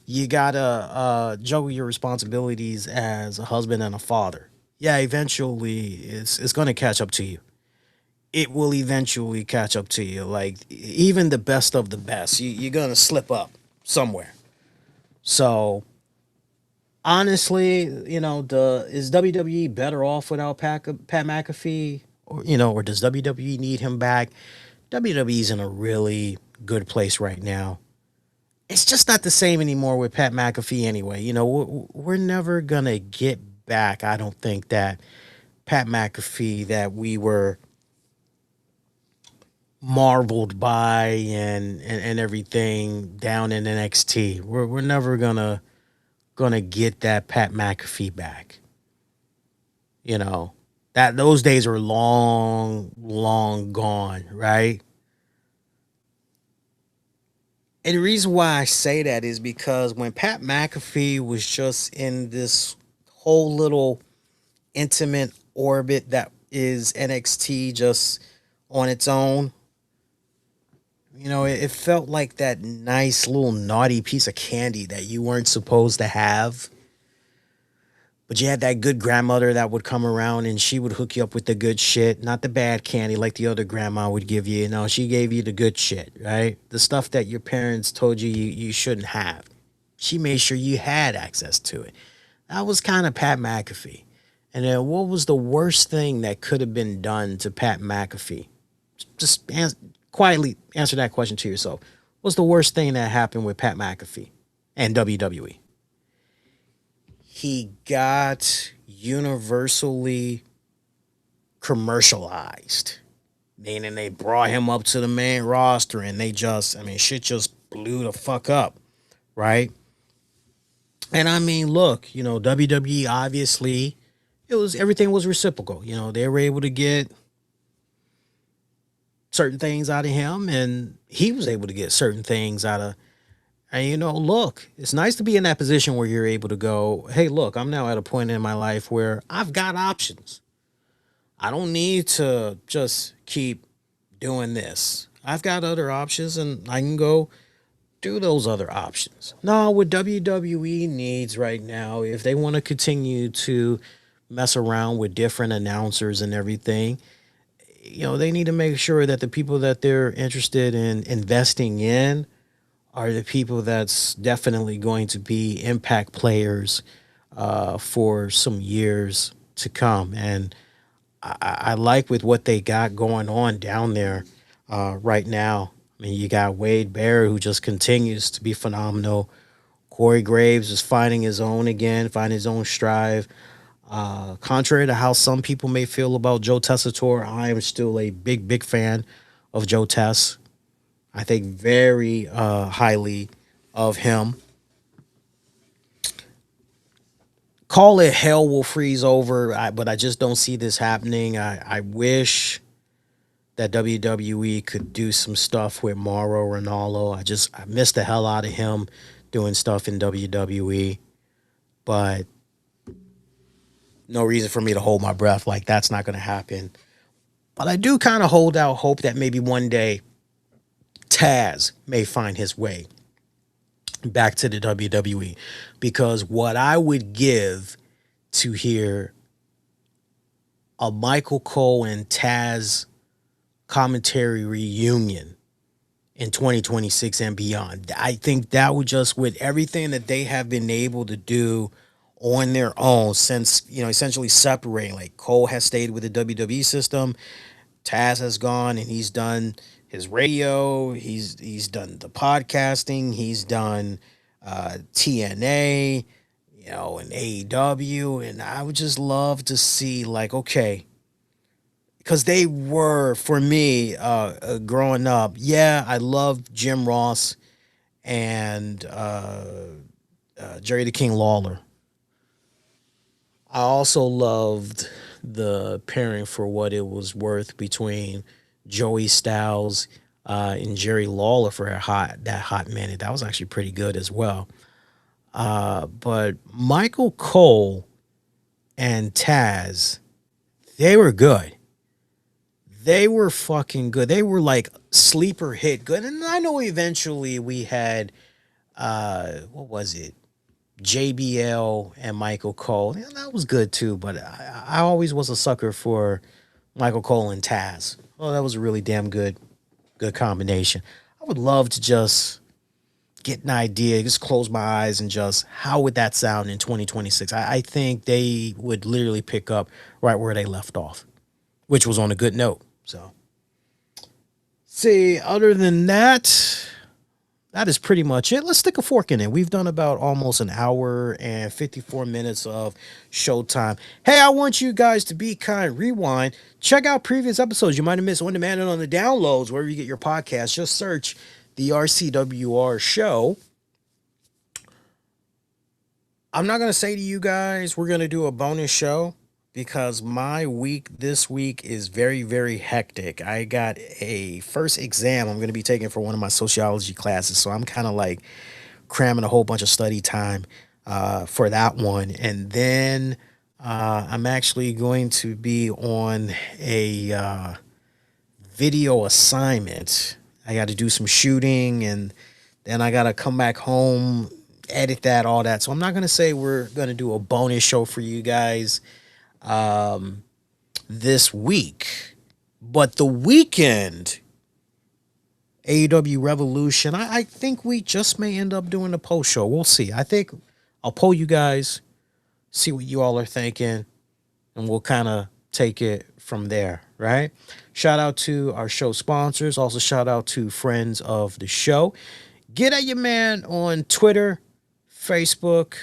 You gotta juggle your responsibilities as a husband and a father. Yeah, eventually it's gonna catch up to you. It will eventually catch up to you. Like even the best of the best, you're gonna slip up somewhere. So honestly, the is WWE better off without Pat McAfee, or does WWE need him back? WWE's in a really good place right now. It's just not the same anymore with Pat McAfee anyway. We're never gonna get back. I don't think that Pat McAfee that we were marveled by and everything down in NXT. We're never gonna get that Pat McAfee back. That those days are long gone, right? And the reason why I say that is because when Pat McAfee was just in this whole little intimate orbit that is NXT just on its own, it felt like that nice little naughty piece of candy that you weren't supposed to have. But you had that good grandmother that would come around and she would hook you up with the good shit, not the bad candy like the other grandma would give you. No, she gave you the good shit, right? The stuff that your parents told you shouldn't have. She made sure you had access to it. That was kind of Pat McAfee. And then what was the worst thing that could have been done to Pat McAfee? Just quietly answer that question to yourself. What's the worst thing that happened with Pat McAfee and WWE? He got universally commercialized, meaning they brought him up to the main roster and shit just blew the fuck up, right? And look, WWE obviously everything was reciprocal. They were able to get certain things out of him and he was able to get certain things out of. And, look, it's nice to be in that position where you're able to go, hey, look, I'm now at a point in my life where I've got options. I don't need to just keep doing this. I've got other options and I can go do those other options. No, what WWE needs right now, if they want to continue to mess around with different announcers and everything, they need to make sure that the people that they're interested in investing in are the people that's definitely going to be impact players for some years to come. And I like with what they got going on down there right now. You got Wade Barrett, who just continues to be phenomenal. Corey Graves is finding his own again, finding his own stride. Contrary to how some people may feel about Joe Tessitore, I am still a big fan of Joe Tess. I think very highly of him. Call it hell will freeze over, but I just don't see this happening. I wish that WWE could do some stuff with Mauro Ranallo. I miss the hell out of him doing stuff in WWE. But no reason for me to hold my breath like that's not going to happen. But I do kind of hold out hope that maybe one day Taz may find his way back to the WWE, because what I would give to hear a Michael Cole and Taz commentary reunion in 2026 and beyond, I think that would just, with everything that they have been able to do on their own since, essentially separating, like Cole has stayed with the WWE system, Taz has gone and he's done his radio, he's done the podcasting, he's done TNA, and AEW, and I would just love to see, like, okay, because they were, for me, growing up, yeah, I loved Jim Ross and Jerry the King Lawler. I also loved the pairing, for what it was worth, between Joey Styles and Jerry Lawler for that hot minute. That was actually pretty good as well. But Michael Cole and Taz, they were good. They were fucking good. They were like sleeper hit good. And I know eventually we had what was it? JBL and Michael Cole. Yeah, that was good too, but I always was a sucker for Michael Cole and Taz. Oh, that was a really damn good combination. I would love to just get an idea, just close my eyes and just how would that sound in 2026? I think they would literally pick up right where they left off, which was on a good note. So, see, other than that, that is pretty much it. Let's stick a fork in it. We've done about almost an hour and 54 minutes of showtime. Hey, I want you guys to be kind. Rewind. Check out previous episodes. You might have missed on demand and on the downloads, wherever you get your podcast. Just search the RCWR show. I'm not going to say to you guys we're going to do a bonus show because my week this week is very, very hectic. I got a first exam I'm going to be taking for one of my sociology classes. So I'm kind of like cramming a whole bunch of study time for that one. And then I'm actually going to be on a video assignment. I got to do some shooting and then I got to come back home, edit that, all that. So I'm not going to say we're going to do a bonus show for you guys this week, but the weekend AEW Revolution, I think we just may end up doing a post show. We'll see. I think I'll poll you guys, see what you all are thinking, and we'll kind of take it from there, right? Shout out to our show sponsors. Also shout out to friends of the show. Get at your man on Twitter, Facebook.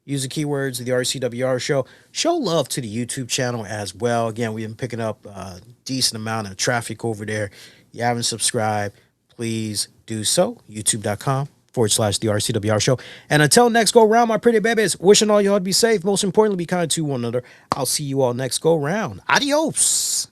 Use the keywords of the RCWR show. Show love to the YouTube channel as well. Again, we've been picking up a decent amount of traffic over there. You haven't subscribed, please do so. YouTube.com/the RCWR show. And until next go round, my pretty babies, wishing all y'all to be safe. Most importantly, be kind to one another. I'll see you all next go round. Adios.